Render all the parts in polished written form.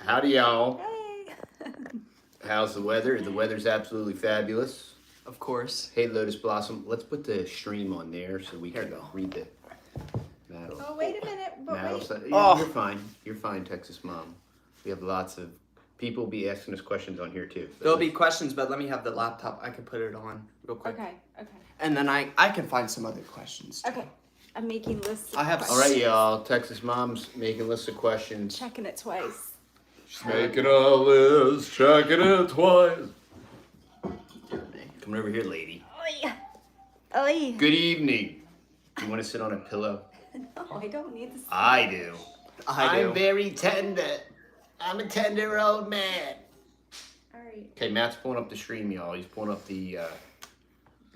Howdy, y'all. Hey. How's the weather? The weather's absolutely fabulous. Of course. Hey, Lotus Blossom, let's put the stream on there so we Here can we go. read the battle. Oh, wait a minute. But Battle wait. side. Oh. You're fine. You're fine, Texas Mom. We have lots of people be asking us questions on here too. There'll be questions, but let me have the laptop. I can put it on real quick. Okay. And then I can find some other questions. Okay. I'm making lists. Of I have- questions. All right, y'all. Texas Mom's making lists of questions. Checking it twice. She's making a list, checking it twice. Come over here, lady. Oi. Oi. Good evening. Do you want to sit on a pillow? No, I don't need this. I do. I do. I'm very tender. I'm a tender old man. All right. Okay, Matt's pulling up the stream, y'all. He's pulling up the.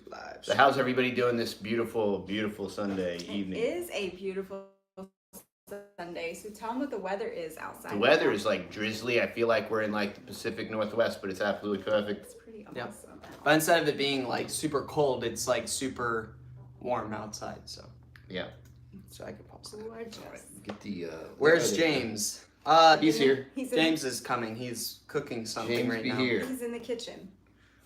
Live. So how's everybody doing this beautiful, beautiful Sunday It evening? is a beautiful Sunday, so tell them what the weather is outside. The weather is like drizzly. I feel like we're in like the Pacific Northwest, but it's absolutely perfect. It's pretty awesome. Yep. But instead of it being like super cold, it's like super warm outside. So Yeah. I can pause that. Gorgeous. All right. Get the. Where's the- James? He's here. He's in James is coming. He's cooking something James right be now. here. He's in the kitchen.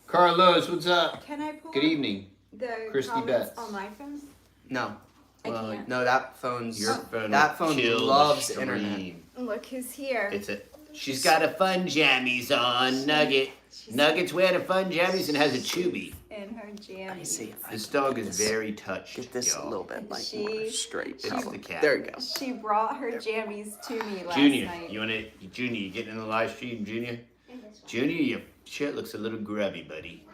Carlos, what's up? Can I pull Good up evening. the Christy comments Betts. on my phone? No, I Well, can't. no, that phone's Your phone. that phone will kill the loves internet. stream. Look who's here. It's a. She's got a fun jammies on, Nugget. She's Nugget's wearing a fun jammies and has a chubby. in her jammies. Let me see if I This can dog get is this- very touched. Get this y'all. a little bit like She- more straight. It's the cat. There we go. She brought her jammies to me last Junior, night. you wanna? Junior, you getting in the live stream, Junior? Junior, your shirt looks a little grubby, buddy.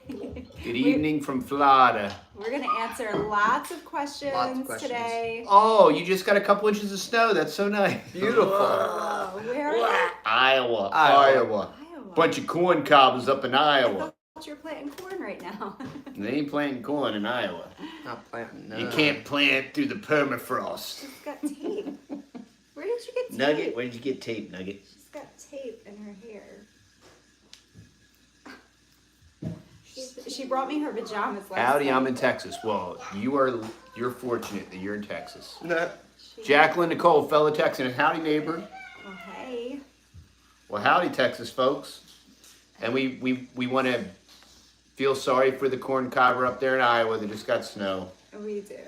Good evening from Florida. We're gonna answer lots of questions, today. Oh, you just got a couple inches of snow. That's so nice. Beautiful. Oh, where are you? Iowa. Iowa. Bunch of corn cobbles up in I Iowa. thought you were planting corn right now. They ain't planting corn in Iowa. Not planting. No. You can't plant through the permafrost. She's got tape. Where did you get tape? Nugget, where did you get tape, Nugget? She's got tape in her hair. She brought me her pajamas last Howdy, night. I'm in Texas. Well, you're fortunate that you're in Texas. No. Jacqueline Nicole, fellow Texan. Howdy, neighbor. Oh, hey. Well, howdy, Texas folks. And we want to feel sorry for the corn cobber up there in Iowa that just got snow. We do.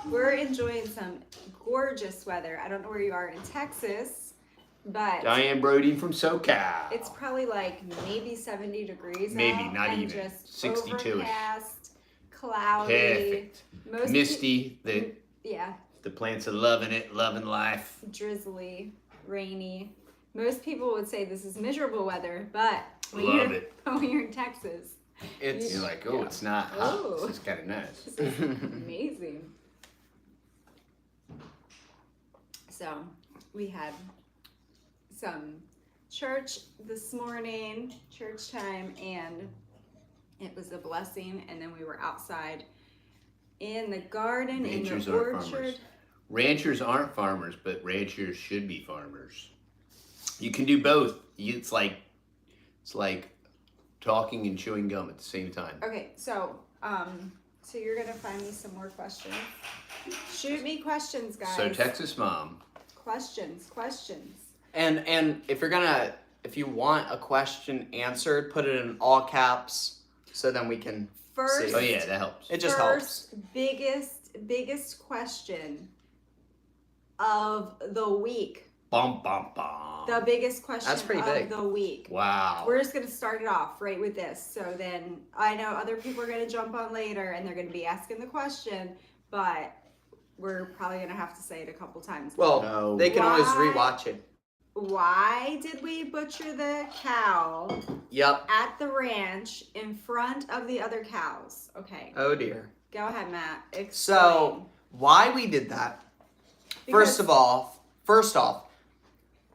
We're enjoying some gorgeous weather. I don't know where you are in Texas, but Diane Brody from SoCal. it's probably like maybe 70 degrees Maybe, out, not and even. just 62-ish. overcast, cloudy. Perfect. Most Misty, yeah, the plants are loving it, loving life. drizzly, rainy. Most people would say this is miserable weather, but when Love you're, it. when you're in Texas, It's You're like, oh, it's not hot. Oh. This is kind of nice. this is amazing. So we had some church this morning, church time, and it was a blessing. And then we were outside in the garden, Ranchers in the aren't orchard. farmers. Ranchers aren't farmers, but ranchers should be farmers. You can do both. It's like talking and chewing gum at the same time. Okay, so you're gonna find me some more questions. Shoot me questions, guys. So Texas Mom. Questions. and if you want a question answered, put it in all caps so then we can First, see. Oh yeah, that helps. It just helps. biggest question of the week. Bum bum bum. The biggest question That's pretty of big. the week. Wow. We're just gonna start it off right with this. So then I know other people are gonna jump on later and they're gonna be asking the question, but we're probably gonna have to say it a couple times. Well, No. they can always Why? rewatch it. Why did we butcher the cow Yep. at the ranch in front of the other cows? Okay, Oh dear. go ahead, Matt. Explain. So why we did that? Because- First off,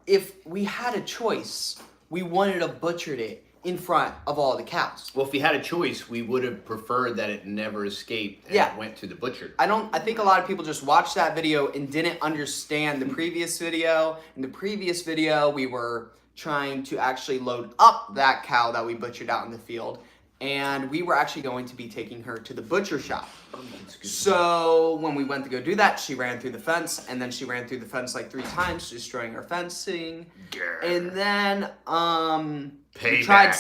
if we had a choice, we wanted to butcher it in front of all the cows. Well, if we had a choice, we would have preferred that it never escaped and Yeah. it went to the butcher. I think a lot of people just watched that video and didn't understand the previous video. In the previous video, we were trying to actually load up that cow that we butchered out in the field. and we were actually going to be taking her to the butcher shop. So when we went to go do that, she ran through the fence, and then she ran through the fence like 3 times, destroying our fencing. And then we tried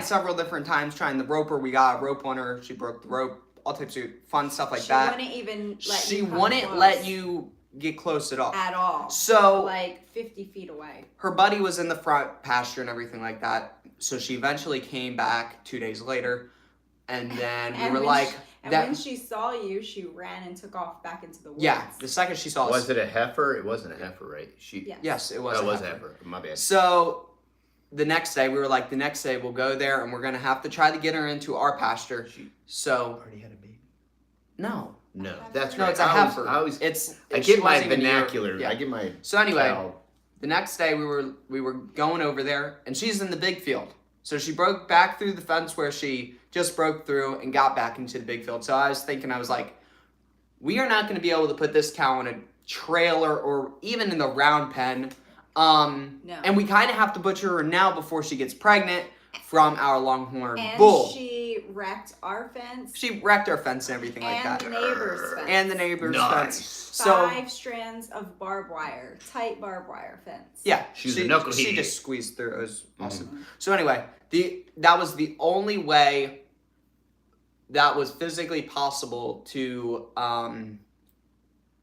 several different times trying the rope her. We got a rope on her. She broke the rope. All types of fun stuff like that. She wouldn't even let She you come wouldn't close let you get close at all. at all. So like 50 feet away. her buddy was in the front pasture and everything like that. So she eventually came back 2 days later, and then we were like, when she saw you, she ran and took off back into the woods. yeah. The second she saw us, Was it a heifer? It wasn't a heifer, right? yes, it was. Oh, it a was a heifer. heifer. My bad. So the next day, we were like, the next day we'll go there and we're gonna have to try to get her into our pasture. So Already had a baby. No, That's no, right. it's a heifer. I She get my wasn't even near- vernacular. yeah. I get my. So anyway, cow. the next day we were going over there, and she's in the big field. So she broke back through the fence where she just broke through and got back into the big field. So I was thinking, I was like, we are not going to be able to put this cow in a trailer or even in the round pen. No. And we kind of have to butcher her now before she gets pregnant from our longhorn And bull. she wrecked our fence. She wrecked our fence and everything like that. And the neighbor's fence. And the neighbor's Nice. fence. So 5 strands of barbed wire, tight barbed wire fence. yeah, She's she, a knucklehead. She just squeezed through. It was awesome. Mm-hmm. So anyway, that was the only way that was physically possible to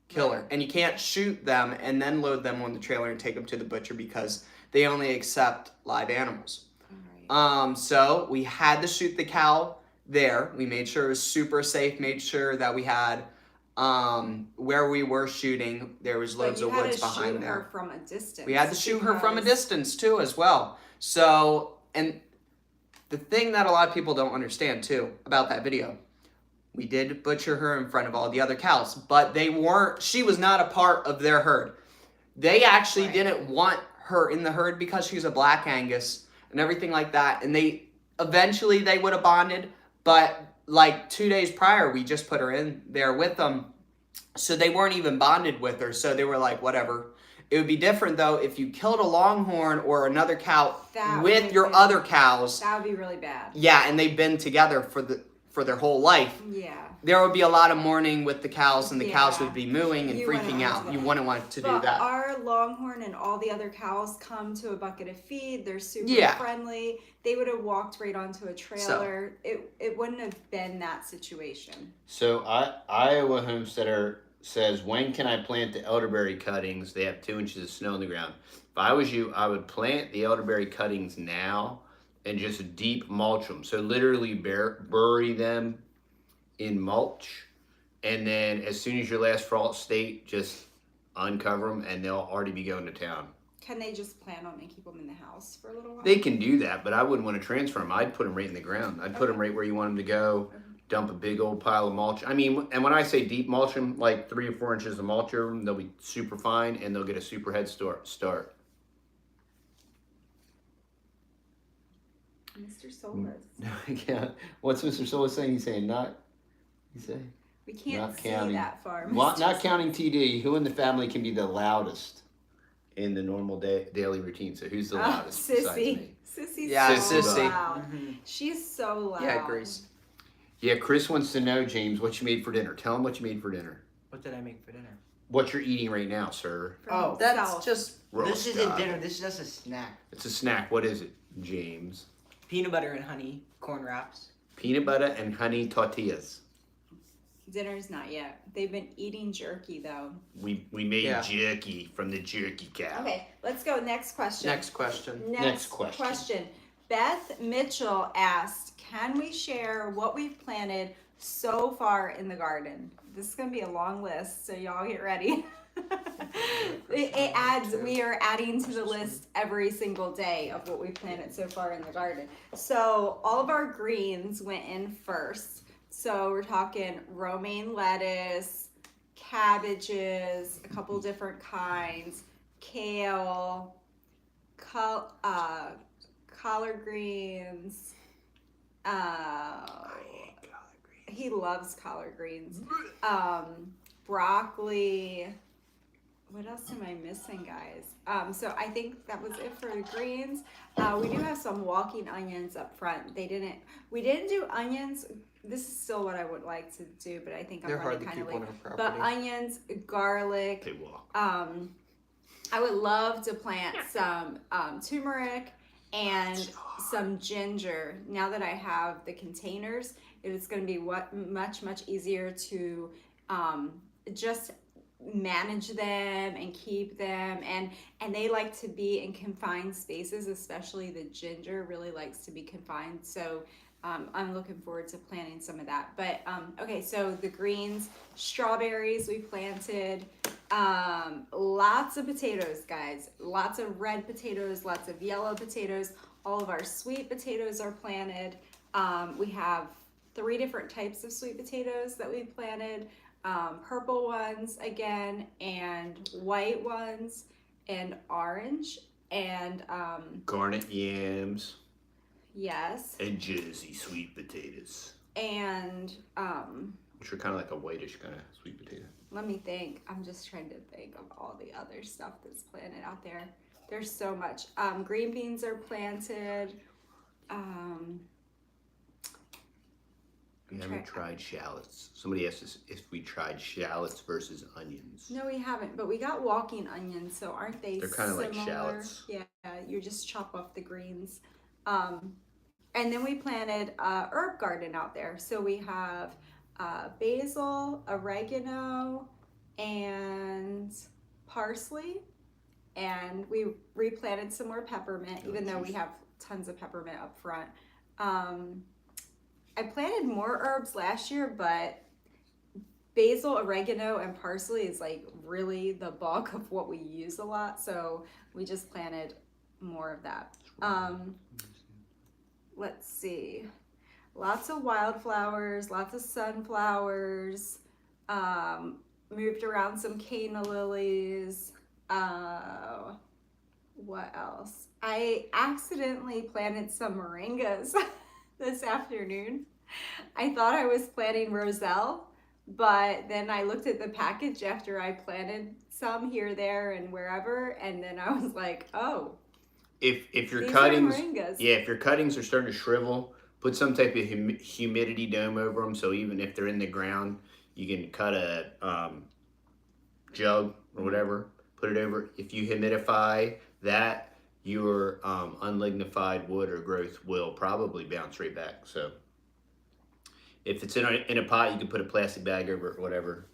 kill her. And you can't shoot them and then load them on the trailer and take them to the butcher because they only accept live animals. All right. So we had to shoot the cow there. We made sure it was super safe, made sure that we had where we were shooting, there was loads of woods behind there. Her from a distance. We had to shoot her from a distance too as well. So, and the thing that a lot of people don't understand too about that video, we did butcher her in front of all the other cows, but she was not a part of their herd. They actually didn't want her in the herd because she's a Black Angus and everything like that. And eventually they would have bonded, but like 2 days prior, we just put her in there with them. So they weren't even bonded with her. So they were like, whatever. It would be different though if you killed a longhorn or another cow with your other cows. That would be really bad. Yeah, and they've been together for their whole life. Yeah. There would be a lot of mourning with the cows, and the cows Yeah. would be mooing and You freaking wouldn't out. want You wouldn't want to do But that. our longhorn and all the other cows come to a bucket of feed. They're super Yeah. friendly. They would have walked right onto a trailer. It wouldn't have been that situation. So Iowa Homesteader says, when can I plant the elderberry cuttings? They have 2 inches of snow on the ground. If I was you, I would plant the elderberry cuttings now and just deep mulch them. So literally bury them in mulch. And then as soon as your last frost state, just uncover them and they'll already be going to town. Can they just plant them and keep them in the house for a little while? They can do that, but I wouldn't want to transfer them. I'd put them right in the ground. I'd put them right where you want them to go. Dump a big old pile of mulch. I mean, and when I say deep mulch them, like 3 or 4 inches of mulch over them, they'll be super fine and they'll get a super head start. Mr. Solis. Yeah. What's Mr. Solis saying? He's saying not. You say We can't not see counting. that far. Not Mr. counting TD. Who in the family can be the loudest in the normal daily routine? So who's the loudest besides Sissy. me? Sissy's Yeah, so Sissy. loud. She's so loud. Yeah, Grace. Yeah, Chris wants to know, James, what you made for dinner. Tell him what you made for dinner. What did I make for dinner? What you're eating right now, sir. For Oh, himself. That's just Roast This isn't dog. dinner. This is just a snack. It's a snack. What is it, James? Peanut butter and honey corn wraps. Peanut butter and honey tortillas. Dinner's not yet. They've been eating jerky though. We made Yeah. jerky from the jerky cow. Okay, let's go. Next question. next question. Next question. Beth Mitchell asked, can we share what we've planted so far in the garden? This is going to be a long list, so y'all get ready. We are adding to the list every single day of what we've planted so far in the garden. So all of our greens went in first. So we're talking romaine lettuce, cabbages, a couple different kinds, kale, collard greens. He loves collard greens. Broccoli, what else am I missing, guys? So I think that was it for the greens. We do have some walking onions up front. We didn't do onions. This is still what I would like to do, but I think I'm They're hard running to kind of keep late. on our But property. onions, garlic. They walk. I would love to plant some turmeric and some ginger. Now that I have the containers, it's going to be much easier to just manage them and keep them, and they like to be in confined spaces, especially the ginger really likes to be confined. So I'm looking forward to planting some of that. But okay, so the greens, strawberries we planted, lots of potatoes, guys, lots of red potatoes, lots of yellow potatoes. All of our sweet potatoes are planted. We have 3 different types of sweet potatoes that we planted. Purple ones again, and white ones, and orange, and Garnet yams. yes, And Jersey sweet potatoes. and Which are kind of like a whitish kind of sweet potato. let me think. I'm just trying to think of all the other stuff that's planted out there. There's so much. Green beans are planted. We haven't tried shallots. Somebody asked us if we tried shallots versus onions. No, we haven't, but we got walking onions, so aren't they They're kind of like similar? shallots. Yeah, you just chop off the greens. And then we planted a herb garden out there. So we have basil, oregano, and parsley. And we replanted some more peppermint, even though we have tons of peppermint up front. I planted more herbs last year, but basil, oregano, and parsley is like really the bulk of what we use a lot. So we just planted more of that. Let's see. Lots of wildflowers, lots of sunflowers, moved around some canna lilies. What else? I accidentally planted some moringas this afternoon. I thought I was planting roselle, but then I looked at the package after I planted some here, there, and wherever, and then I was like, oh, If your these cuttings, are moringas. yeah, if your cuttings are starting to shrivel, put some type of humidity dome over them. So even if they're in the ground, you can cut a jug or whatever, put it over. If you humidify that, your unlignified wood or growth will probably bounce right back. So if it's in a pot, you can put a plastic bag over it or whatever.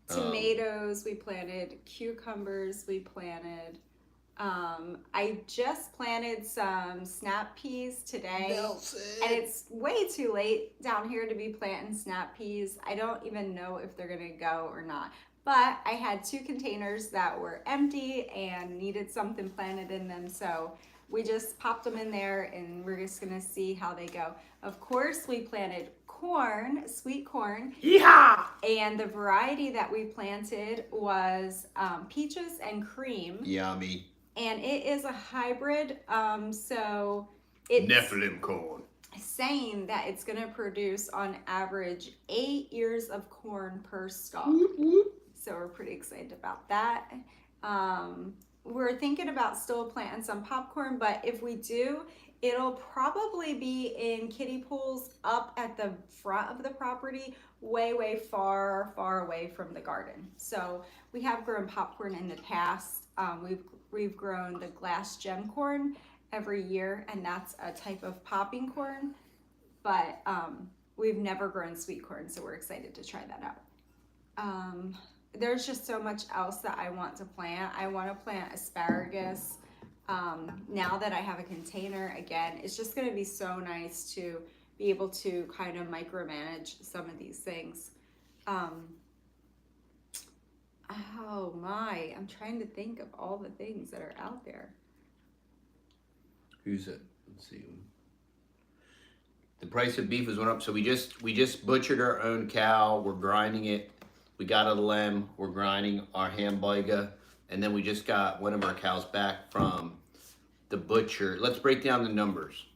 Tomatoes we planted, cucumbers we planted. I just planted some snap peas today, and it's way too late down here to be planting snap peas. I don't even know if they're gonna go or not. But I had 2 containers that were empty and needed something planted in them, so we just popped them in there and we're just gonna see how they go. Of course, we planted corn, sweet corn. Yeehaw! And the variety that we planted was peaches and cream. Yummy. And it is a hybrid, so it's Nephilim corn. saying that it's gonna produce on average 8 ears of corn per stalk. So we're pretty excited about that. We're thinking about still planting some popcorn, but if we do, it'll probably be in kiddie pools up at the front of the property, way far away from the garden. So we have grown popcorn in the past. We've grown the glass gem corn every year, and that's a type of popping corn, but we've never grown sweet corn, so we're excited to try that out. There's just so much else that I want to plant. I want to plant asparagus. Now that I have a container again, it's just going to be so nice to be able to kind of micromanage some of these things. Oh my, I'm trying to think of all the things that are out there. Who's it? Let's see. The price of beef has went up, so we just butchered our own cow. We're grinding it. We got a lamb. We're grinding our hamburger, and then we just got one of our cows back from the butcher. Let's break down the numbers.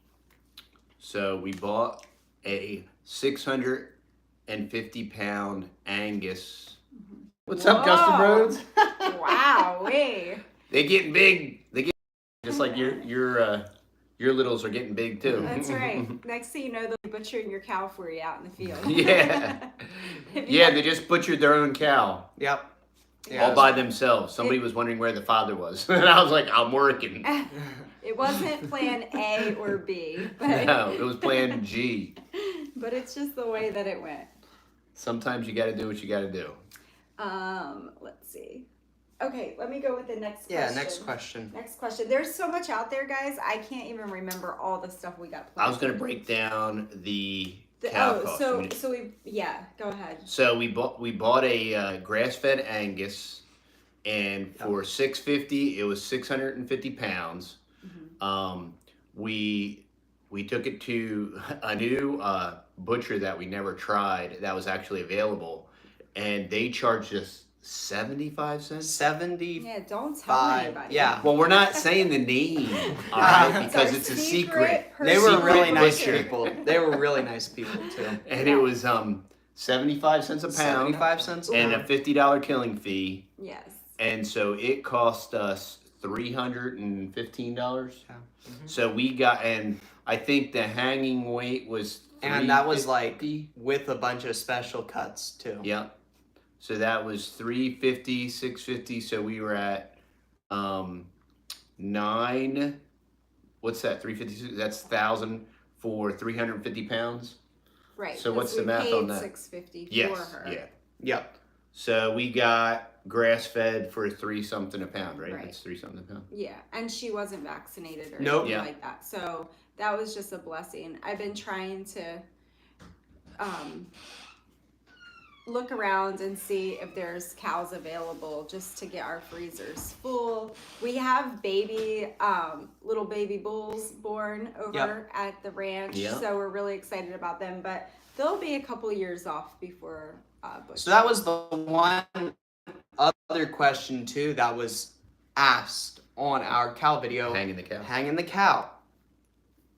So we bought a 650-pound Angus What's up, Custom Whoa. Roads? Wow, wait. They getting big. They get just like your littles are getting big too. That's right. Next thing you know, they'll be butchering your cow for you out in the field. Yeah. If you Yeah, have- they just butchered their own cow Yep. all by themselves. Somebody was wondering where the father was, and I was like, I'm working. It wasn't plan A or B, but No, it was plan G. but it's just the way that it went. Sometimes you got to do what you got to do. Let's see. Okay, let me go with the next question. Yeah, next question. Next question. There's so much out there, guys. I can't even remember all the stuff we got planned. I was gonna break down the cow cost. so we go ahead. So we bought a grass-fed Angus, and for $650, it was 650 pounds. Mm-hmm. We took it to a new butcher that we never tried that was actually available, and they charged us 75 cents. 70. Yeah, don't tell anybody. Yeah. Well, we're not saying the name, all right, because it's a secret. They were Secret really nice butcher. people. They were really nice people too. And it was 75 cents a pound 75 cents a and a pound. $50 killing fee. Yes. And so it cost us $315. Yeah. So we got, and I think the hanging weight was And that was like $350. with a bunch of special cuts too. Yeah. So that was $350, $650. So we were at nine. What's that? 350. That's 1,000 for 350 pounds. Right. So what's 'cause the math we on paid that? $650 Yes. for her. Yeah. Yep. So we got grass fed for $3 something a pound, right? Right. It's $3 something a pound. Yeah, and she wasn't vaccinated or Nope. anything Yeah. like that. So that was just a blessing. I've been trying to look around and see if there's cows available just to get our freezers full. We have little baby bulls born over at the ranch, Yep. so we're really excited about them, but they'll be a couple years off before butcher. So that was the one other question too that was asked on our cow video. Hanging the cow. Hanging the cow.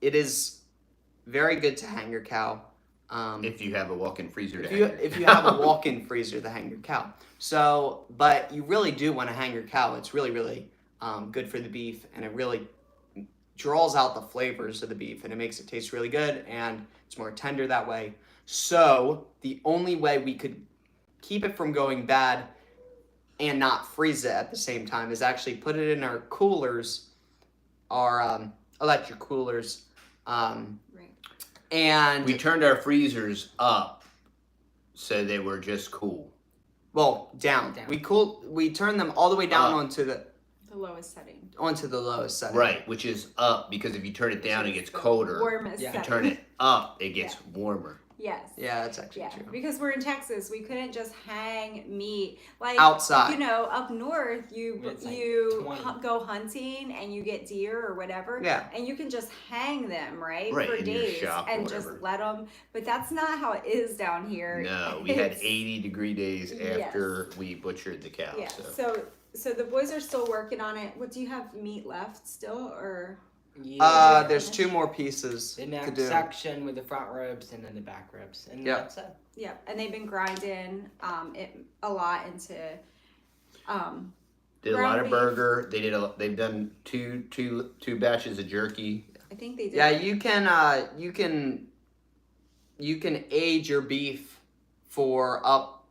It is very good to hang your cow. If you have a walk-in freezer to If you have a walk-in freezer to hang your cow. So, but you really do want to hang your cow. It's really, really good for the beef, and it really draws out the flavors of the beef, and it makes it taste really good, and it's more tender that way. So the only way we could keep it from going bad and not freeze it at the same time is actually put it in our coolers, our electric coolers. Right. And We turned our freezers up so they were just cool. well, down. Down. We turned them all the way down Up. onto the lowest setting. lowest setting. Right, which is up, because if you turn it down, it gets colder. Warmest Yeah. If you setting. turn it up, it gets warmer. Yes. Yeah, that's actually Yeah, true. because we're in Texas, we couldn't just hang meat like Outside. You know, up north, you It's like you 20. go hunting and you get deer or whatever, Yeah. and you can just hang them right, Right, for in your days shop or and just whatever. let them. But that's not how it is down here. No, we had It's- 80-degree days Yes. after we butchered the cow. Yeah. So. So the boys are still working on it. What do you have meat left still, or Yeah. There's two more pieces The to neck do. section with the front ribs and then the back ribs. And Yeah. that's it. yeah? And they've been grinding it a lot into Did a ground lot of beef. burger. They've done two batches of jerky. I think they did. Yeah, you can age your beef for up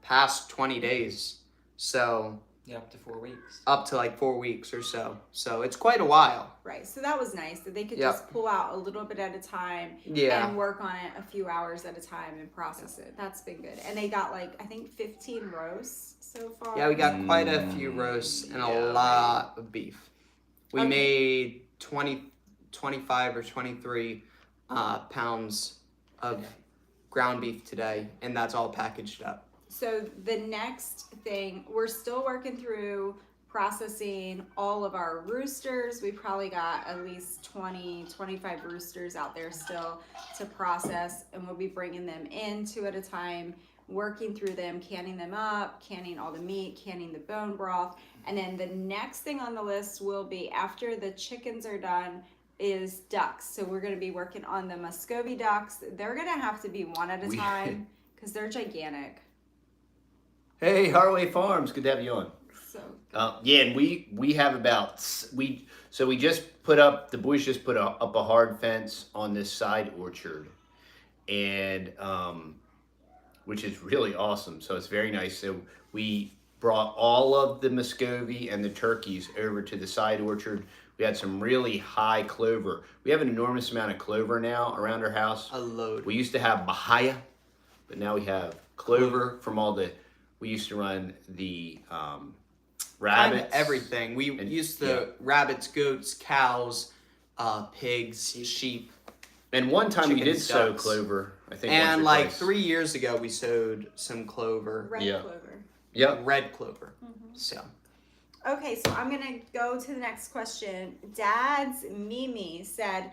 past 20 days. So Yeah, up to 4 weeks. up to like 4 weeks or so. So it's quite a while. Right, so that was nice that they could Yep. just pull out a little bit at a time Yeah. and work on it a few hours at a time and process it. That's been good. And they got like I think 15 roasts so far. Yeah, we got quite a few roasts and Yeah. a lot of beef. We Okay. made 25 or 23 pounds of ground beef today, and that's all packaged up. So the next thing, we're still working through processing all of our roosters. We probably got at least 25 roosters out there still to process, and we'll be bringing them in two at a time, working through them, canning them up, canning all the meat, canning the bone broth. And then the next thing on the list will be, after the chickens are done, is ducks. So we're going to be working on the Muscovy ducks. They're going to have to be one at a We- time because they're gigantic. Hey, Harway Farms, good to have you on. So Yeah, and we have we just put up, the boys just put up a hard fence on this side orchard, and which is really awesome. So it's very nice. So we brought all of the Muscovy and the turkeys over to the side orchard. We had some really high clover. We have an enormous amount of clover now around our house. A load. We used to have bahia, but now we have clover from all the. We used to run the rabbits. Kind of everything. We used the rabbits, goats, cows, pigs, sheep. And one time we did Chickens, sow ducks. clover. I think. And once or like twice. 3 years ago, we sowed some clover. red Yeah. clover. Yep. Red clover. Mhm. So. Okay, so I'm gonna go to the next question. Dad's Mimi said,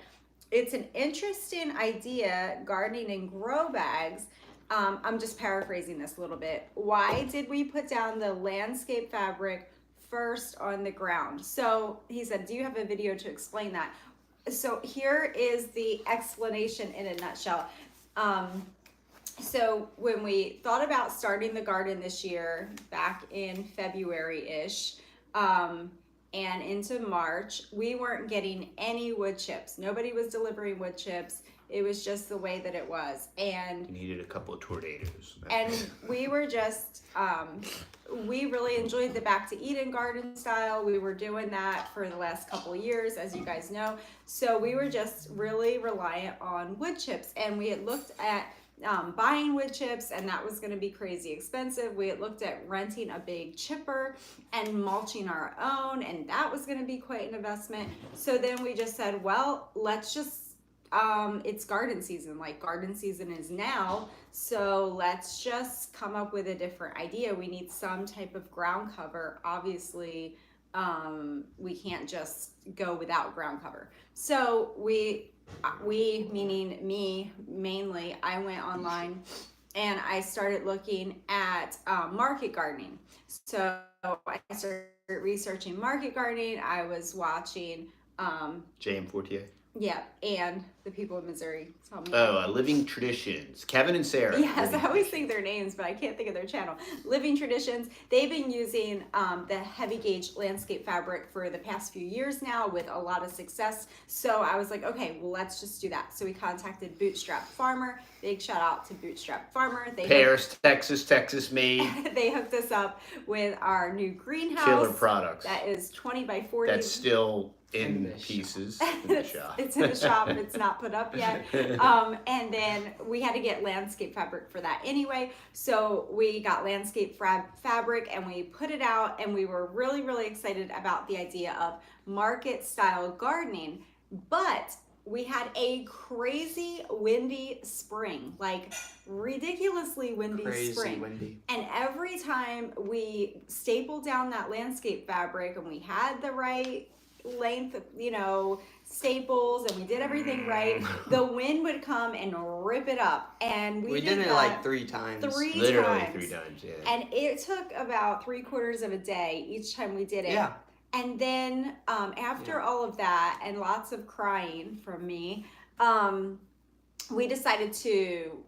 "It's an interesting idea, gardening in grow bags." I'm just paraphrasing this a little bit. Why did we put down the landscape fabric first on the ground? So he said, "Do you have a video to explain that?" So here is the explanation in a nutshell. So when we thought about starting the garden this year, back in February-ish, and into March, we weren't getting any wood chips. Nobody was delivering wood chips. It was just the way that it was. And You needed a couple of tornadoes. and we were just we really enjoyed the back to Eden garden style. We were doing that for the last couple of years, as you guys know. So we were just really reliant on wood chips, and we had looked at buying wood chips, and that was going to be crazy expensive. We had looked at renting a big chipper and mulching our own, and that was going to be quite an investment. So then we just said, well, let's just it's garden season. Like, garden season is now, so let's just come up with a different idea. We need some type of ground cover. Obviously, we can't just go without ground cover. So we meaning me mainly, I went online and I started looking at market gardening. So I started researching market gardening. I was watching J.M. Fortier. yeah, and the people of Missouri tell me. Living Traditions. Kevin and Sarah. Yes, Living I always think their names, but I can't think of their channel. Living Traditions. They've been using the heavy gauge landscape fabric for the past few years now with a lot of success. So I was like, okay, well, let's just do that. So we contacted Bootstrap Farmer. Big shout out to Bootstrap Farmer. Paris, Texas made. They hooked us up with our new greenhouse. Killer products. That is 20 by 40. That's still in In the pieces in the shop. It's in the shop. It's not put up yet. And then we had to get landscape fabric for that anyway. So we got landscape fabric and we put it out, and we were really, really excited about the idea of market style gardening. But we had a crazy windy spring, like ridiculously windy Crazy spring. windy. And every time we stapled down that landscape fabric and we had the right length, staples, and we did everything right, the wind would come and rip it up. And we did it that like 3 times. Literally 3 times, yeah. And it took about 3/4 of a day each time we did it. Yeah. And then after all of that and lots of crying from me, we decided to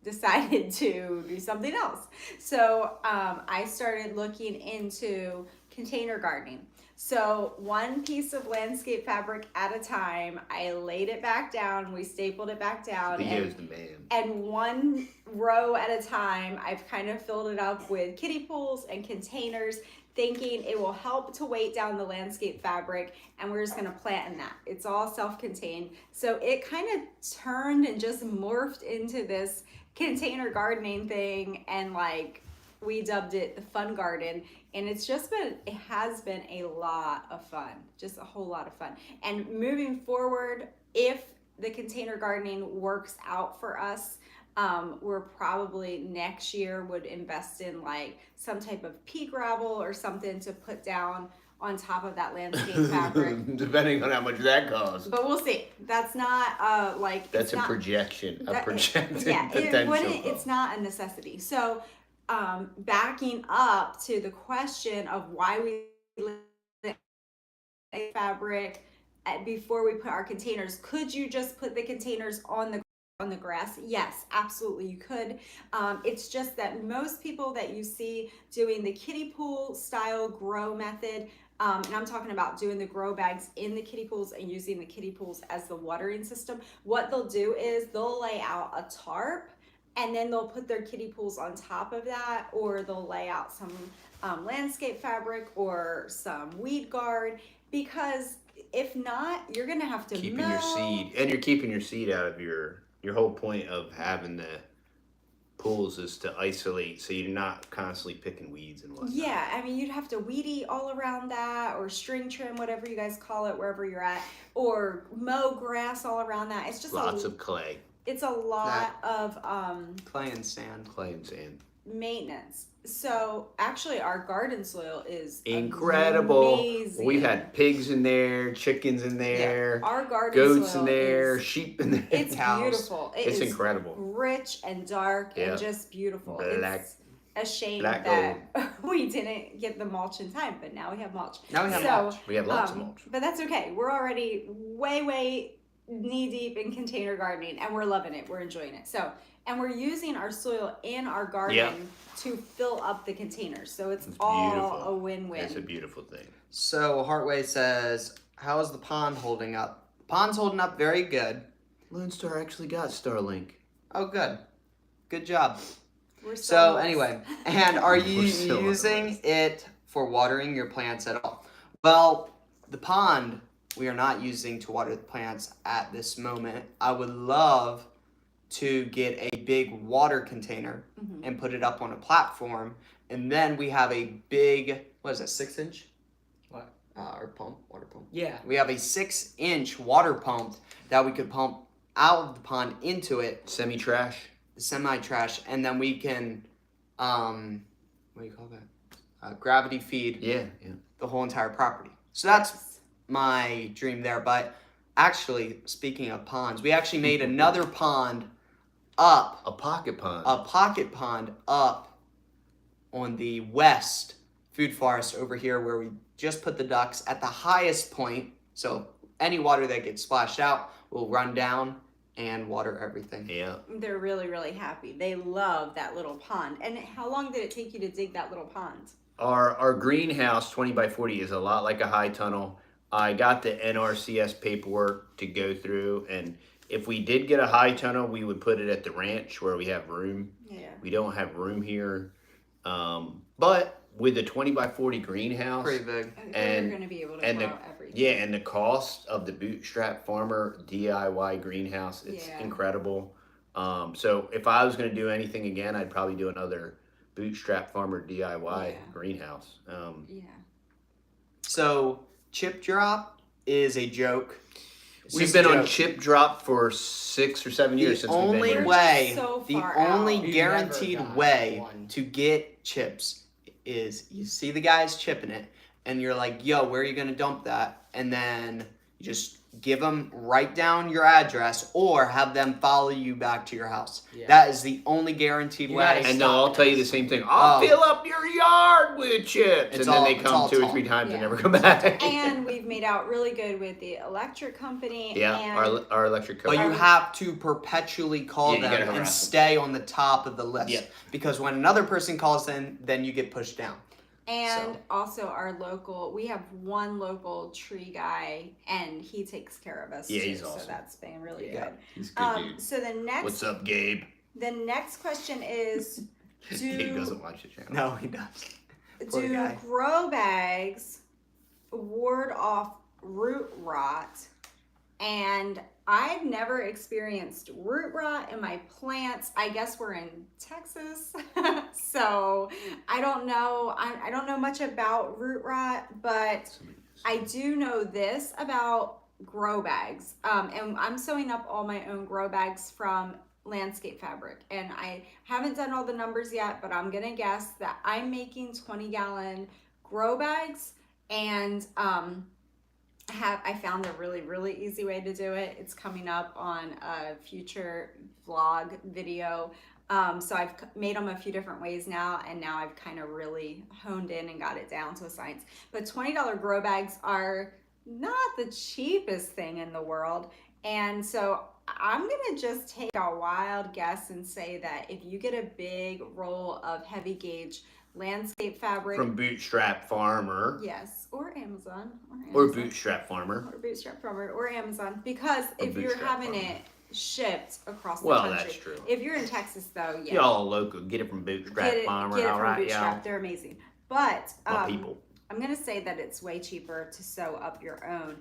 do something else. So I started looking into container gardening. So one piece of landscape fabric at a time, I laid it back down, we stapled it back down. Theo's the man. And one row at a time, I've kind of filled it up with kiddie pools and containers, thinking it will help to weight down the landscape fabric, and we're just gonna plant in that. It's all self-contained. So it kind of turned and just morphed into this container gardening thing, and like we dubbed it the fun garden, and it has been a lot of fun, just a whole lot of fun. And moving forward, if the container gardening works out for us, we're probably next year would invest in like some type of pea gravel or something to put down on top of that landscape fabric. Depending on how much that costs. But we'll see. That's not That's it's not, projection. A that- projected yeah, potential. it's not a necessity. So backing up to the question of why we lit a fabric before we put our containers, could you just put the containers on the on the grass, yes, absolutely you could. It's just that most people that you see doing the kiddie pool style grow method, and I'm talking about doing the grow bags in the kiddie pools and using the kiddie pools as the watering system. What they'll do is they'll lay out a tarp and then they'll put their kiddie pools on top of that, or they'll lay out some landscape fabric or some weed guard, because if not, you're gonna have to Keeping mow. your seed, and you're keeping your seed out of your whole point of having the pools is to isolate, so you're not constantly picking weeds and whatnot. Yeah, I mean, you'd have to weed eat all around that, or string trim, whatever you guys call it, wherever you're at, or mow grass all around that. It's just Lots of clay, it's a lot of Clay and sand. clay and sand. maintenance. So actually, our garden soil is Incredible. amazing. We've had pigs in there, chickens in there, Our garden goats soil in there, is, sheep in there. it's cows. beautiful. It's is incredible. rich and dark Yeah. and just beautiful. Black- It's a shame black that we didn't get the mulch in time, but now we have mulch. Now we have So, mulch. We have lots of mulch. But that's okay. We're already way knee deep in container gardening, and we're loving it. We're enjoying it. So, and we're using our soil in our garden Yep. to fill up the containers. So it's It's all beautiful. a win-win. It's a beautiful thing. So Heartway says, how is the pond holding up? The pond's holding up very good. Lone Star actually got Starlink. Oh, good. Good job. We're So blessed. anyway, and are you We're so using blessed. it for watering your plants at all? Well, the pond we are not using to water the plants at this moment. I would love to get a big water container Mhm. and put it up on a platform, and then we have a big, what is it, 6-inch? What? Our pump, water pump. Yeah. We have a 6-inch water pump that we could pump out of the pond into it, Semi-trash. the semi-trash, and then we can, what do you call that? Gravity feed Yeah. the whole entire property. So that's my dream there. But actually, speaking of ponds, we actually made another pond up, A pocket pond. a pocket pond up on the west food forest over here, where we just put the ducks at the highest point. So any water that gets splashed out will run down and water everything. Yeah. They're really happy. They love that little pond. And how long did it take you to dig that little pond? Our greenhouse 20 by 40 is a lot like a high tunnel. I got the NRCS paperwork to go through, and if we did get a high tunnel, we would put it at the ranch where we have room. Yeah. We don't have room here. But with the 20 by 40 greenhouse, Pretty big. They're going to be able to and grow the- everything. yeah, and the cost of the Bootstrap Farmer DIY greenhouse, it's Yeah. incredible. So if I was going to do anything again, I'd probably do another Bootstrap Farmer DIY Yeah. greenhouse. Yeah. So chip drop is a joke. It's We've just a been on joke. chip drop for 6 or 7 years The since we've only been here. way, so the far only out. You guaranteed never got way one. to get chips is you see the guys chipping it, and you're like, "Yo, where are you gonna dump that?" And then you just give them, write down your address, or have them follow you back to your house. Yeah. That is the only guaranteed You way. gotta And they'll all Stop tell you it. the same thing. I'll Oh. fill up your yard with chips. It's And then all- they it's come all 2 or talk. 3 times Yeah. and never come back. And we've made out really good with the electric company. yeah, And our electric But company. you have to perpetually call Yeah, you them gotta and harass them. stay on the top of the list. Yeah. Because when another person calls in, then you get pushed down. And So. also our local, we have one local tree guy, and he takes care of us Yeah, too. he's So awesome. that's been really Yeah. good. He's a good dude. So the next, What's up, Gabe? the next question is, Gabe doesn't watch the channel. No, he does. Poor do guy. grow bags ward off root rot? And I've never experienced root rot in my plants. I guess we're in Texas, so I don't know. I don't know much about root rot, but I do know this about grow bags. And I'm sewing up all my own grow bags from landscape fabric, and I haven't done all the numbers yet, but I'm gonna guess that I'm making 20-gallon grow bags, and I found a really easy way to do it. It's coming up on a future vlog video. So I've made them a few different ways now, and now I've kind of really honed in and got it down to a science. But $20 grow bags are not the cheapest thing in the world. And so I'm gonna just take a wild guess and say that if you get a big roll of heavy gauge landscape fabric From Bootstrap Farmer. yes, or Amazon, Or Bootstrap Farmer. or Bootstrap Farmer, or Amazon, because if you're having it shipped across the Well, country, that's true. if you're in Texas though, yeah, Y'all local, get it from Bootstrap Farmer. get it All from right, Bootstrap. y'all. They're amazing, but My people. I'm gonna say that it's way cheaper to sew up your own.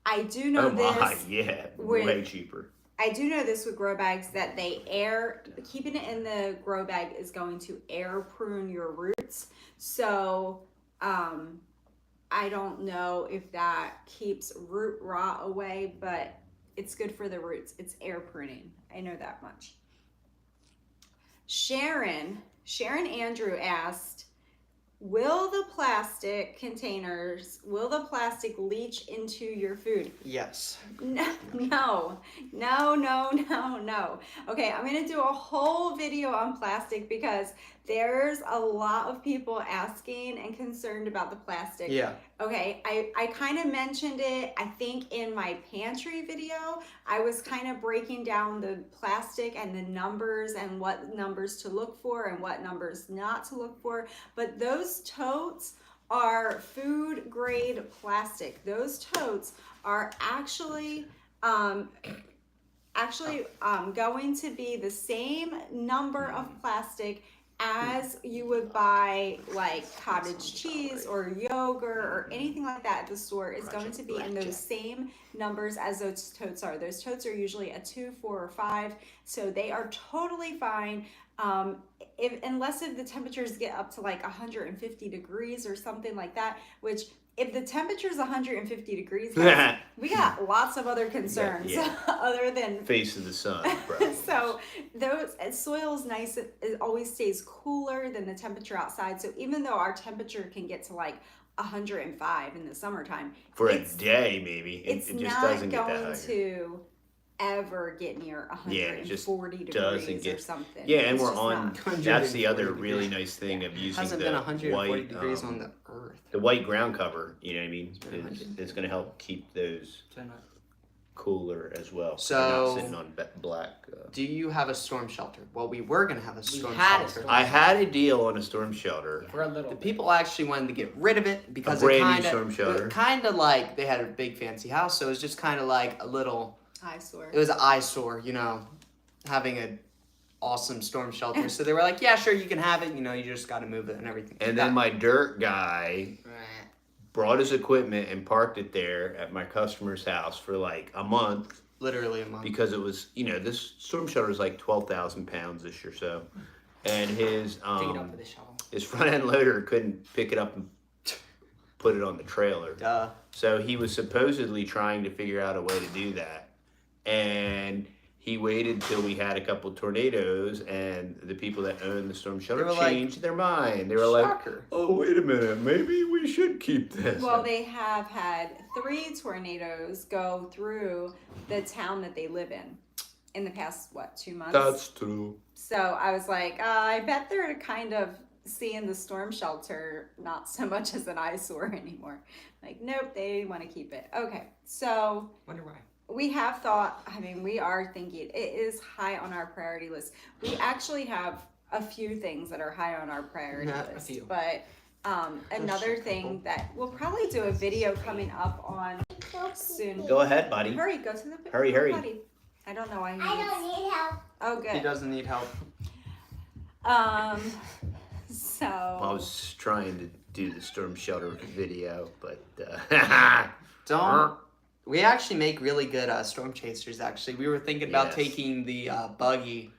I do know Oh my, this. yeah, with- way cheaper. I do know this with grow bags that they keeping it in the grow bag is going to air prune your roots. So, I don't know if that keeps root rot away, but it's good for the roots. It's air pruning. I know that much. Sharon Andrew asked, will the plastic leach into your food? Yes. No. Okay, I'm gonna do a whole video on plastic because there's a lot of people asking and concerned about the plastic. Yeah. Okay, I kind of mentioned it, I think in my pantry video. I was kind of breaking down the plastic and the numbers and what numbers to look for and what numbers not to look for. But those totes are food grade plastic. Those totes are actually going to be the same number of plastic as you would buy like cottage cheese or yogurt or anything like that at the store. Is going to be in those same numbers as those totes are. Those totes are usually a 2, 4, or 5, so they are totally fine. Unless if the temperatures get up to like 150 degrees or something like that, which if the temperature is 150 degrees, guys, we got lots of other concerns other than face of the sun, bro. So soil is nice. It always stays cooler than the temperature outside. So even though our temperature can get to like 105 in the summertime, for a day maybe, it's it just not doesn't get that going high. to ever get near 140 doesn't degrees get- or something. Yeah, and It's we're just on. not. That's the other 140 really nice thing of It using hasn't the been 140 white degrees on the earth. the white ground cover. You know what I mean? been 100. It's going to help keep those So not- cooler as well. So- they're not sitting on black. Do you have a storm shelter? Well, we were gonna have a storm had a shelter. storm I had a deal on a storm shelter. For a little The bit. people actually wanted to get rid of it because A it brand new storm shelter. kind of like they had a big fancy house, so it was just kind of like a little. Eyesore. It was an eyesore, having an awesome storm shelter. So they were like, "Yeah, sure, you can have it. You just got to move it and everything." And then my dirt guy brought his equipment and parked it there at my customer's house for like a month literally a month. because it was, this storm shelter is like 12,000 pounds ish or so, and his Dig it up with a shovel. his front end loader couldn't pick it up and put it on the trailer. Duh. So he was supposedly trying to figure out a way to do that, and he waited till we had a couple tornadoes, and the people that owned the storm shelter They were like, changed their mind. They were like, Shocker. "Oh, wait a minute, maybe we should keep this." Well, they have had 3 tornadoes go through the town that they live in the past, 2 months? That's true. So I was like, I bet they're kind of seeing the storm shelter not so much as an eyesore anymore. Like, nope, they want to keep it. Okay, so Wonder why. we have thought, we are thinking, it is high on our priority list. We actually have a few things that are high on our priority Yeah, a list. few. But another thing that we'll probably do a video coming up on soon. Go ahead, buddy. Hurry, go to the Hurry. potty. I don't know why he I needs. don't need help. Oh, He good. doesn't need help. So I was trying to do the storm shelter video, but Don't. We actually make really good storm chasers. Actually, we were thinking about Yes. taking the buggy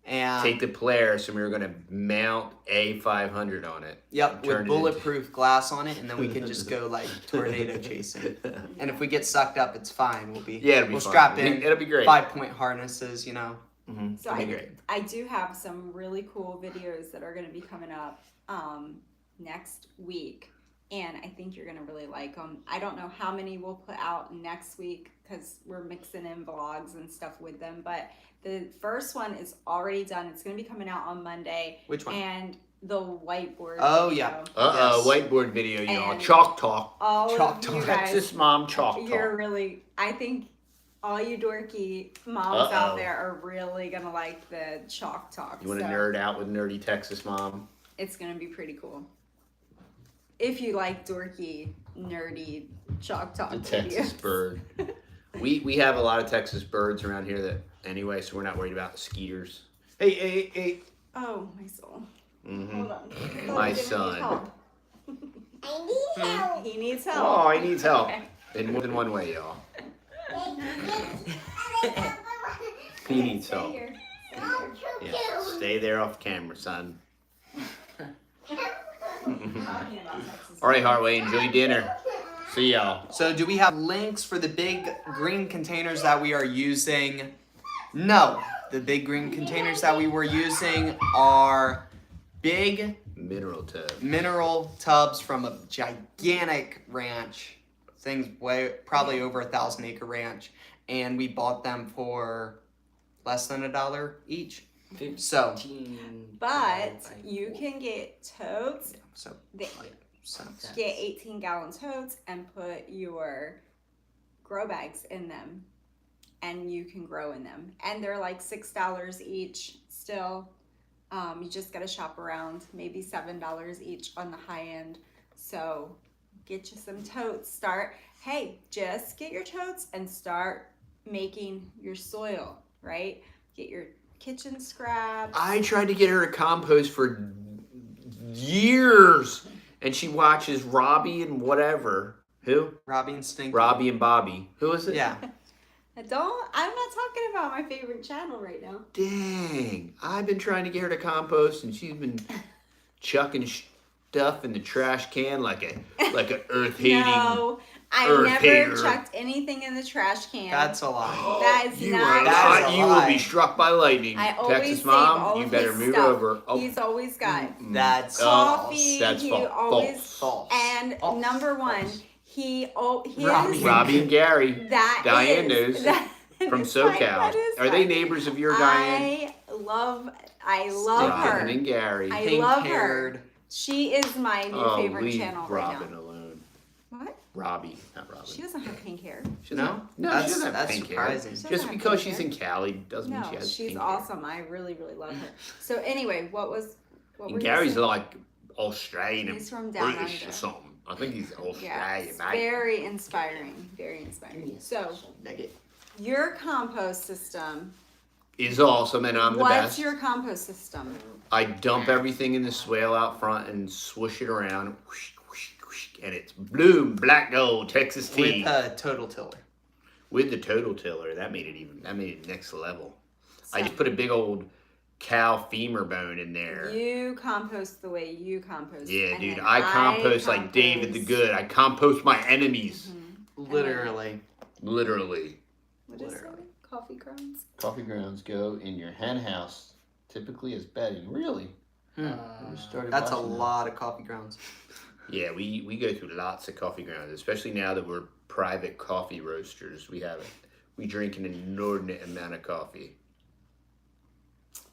and take the Polaris, and we were gonna mount a 500 on it. yep, turn with it bulletproof glass on it, and then we can just go like tornado chasing. And if we get sucked up, it's fine. We'll be It'll be we'll fun. strap in It'll be great. 5-point harnesses. Mm-hmm. So It'll be great. I do have some really cool videos that are going to be coming up next week, and I think you're going to really like them. I don't know how many we'll put out next week because we're mixing in vlogs and stuff with them, but the first one is already done. It's going to be coming out on Monday. Which one? And the whiteboard Oh, video. yeah. Yes. Whiteboard video, And chalk talk. All Chalk of you talk. guys, Texas mom chalk you're talk. really, I think all you dorky moms Uh-oh. out there are really gonna like the chalk talk. You want to so nerd out with nerdy Texas mom? It's gonna be pretty cool. If you like dorky, nerdy chalk talk The videos. Texas bird. We have a lot of Texas birds around here that anyway, so we're not worried about skeeters. Hey. Oh, my soul. Mm-hmm. Hold on. My son. I need help. He needs help. Oh, he needs help. Okay. In more than one way, y'all. He needs Stay help. here. Yeah. Stay there off camera, son. All right, Harway, enjoy dinner. See y'all. So do we have links for the big green containers that we are using? No. The big green containers that we were using are big Mineral tub. tubs from a gigantic ranch. Things probably over 1,000 acre ranch. And we bought them for less than $1 each. So, 15, But you can get totes. so They cents. get 18-gallon totes and put your grow bags in them, and you can grow in them. And they're like $6 each still. You just gotta shop around, maybe $7 each on the high end. So get you some totes. Just get your totes and start making your soil, right? Get your kitchen scraps. I tried to get her to compost for years, and she watches Robbie and whatever. Who? Robbie and Stinky. Robbie and Bobby. Who is it? Yeah. I'm not talking about my favorite channel right now. Dang. I've been trying to get her to compost, and she's been chucking stuff in the trash can like a earth-hating. No, I Earth never hater. chucked anything in the trash can. That's a lie. That is You not are That is not. a You will lie. be struck by lightning. I always Texas save mom, all you of better his move stuff. over. Oh, He's always got That's coffee. that's he false. always false. and False. number one, False. he Robbie. is Robbie and Gary. that Diane is- knows that from is fine, SoCal. that is Are they fine. neighbors of your Diane? I love Robin her. and Gary. I love her. Pink-haired. She is my new favorite leave channel Robin right now. alone. What? Robbie, not Robin. She doesn't have pink hair. No, That's- she doesn't have that's pink surprising. hair. She Just doesn't have because pink she's hair. in Cali doesn't mean No, she has she's pink awesome. I really, really love her. So anyway, what were And you Gary's saying? like Australian and He's from down British under. or something. I think he's Yeah, Australian, it's mate. very inspiring. Very inspiring. So Nugget. your compost system. Is awesome, and I'm the What's best. your compost system? I dump everything in the swale out front and swoosh it around, whoosh, whoosh, whoosh, and it's bloom, black gold, Texas tea. With a total tiller. With the total tiller, that made it next level. I So just put a big old cow femur bone in there. you compost the way you compost. Yeah, and dude, then I compost like David the Good. I compost my enemies, Mhm. Literally. literally. What is it? Literally. Coffee grounds. Coffee grounds go in your hen house, typically as bedding. Really? I just started That's a watching that. lot of coffee grounds. Yeah, we go through lots of coffee grounds, especially now that we're private coffee roasters. We drink an inordinate amount of coffee.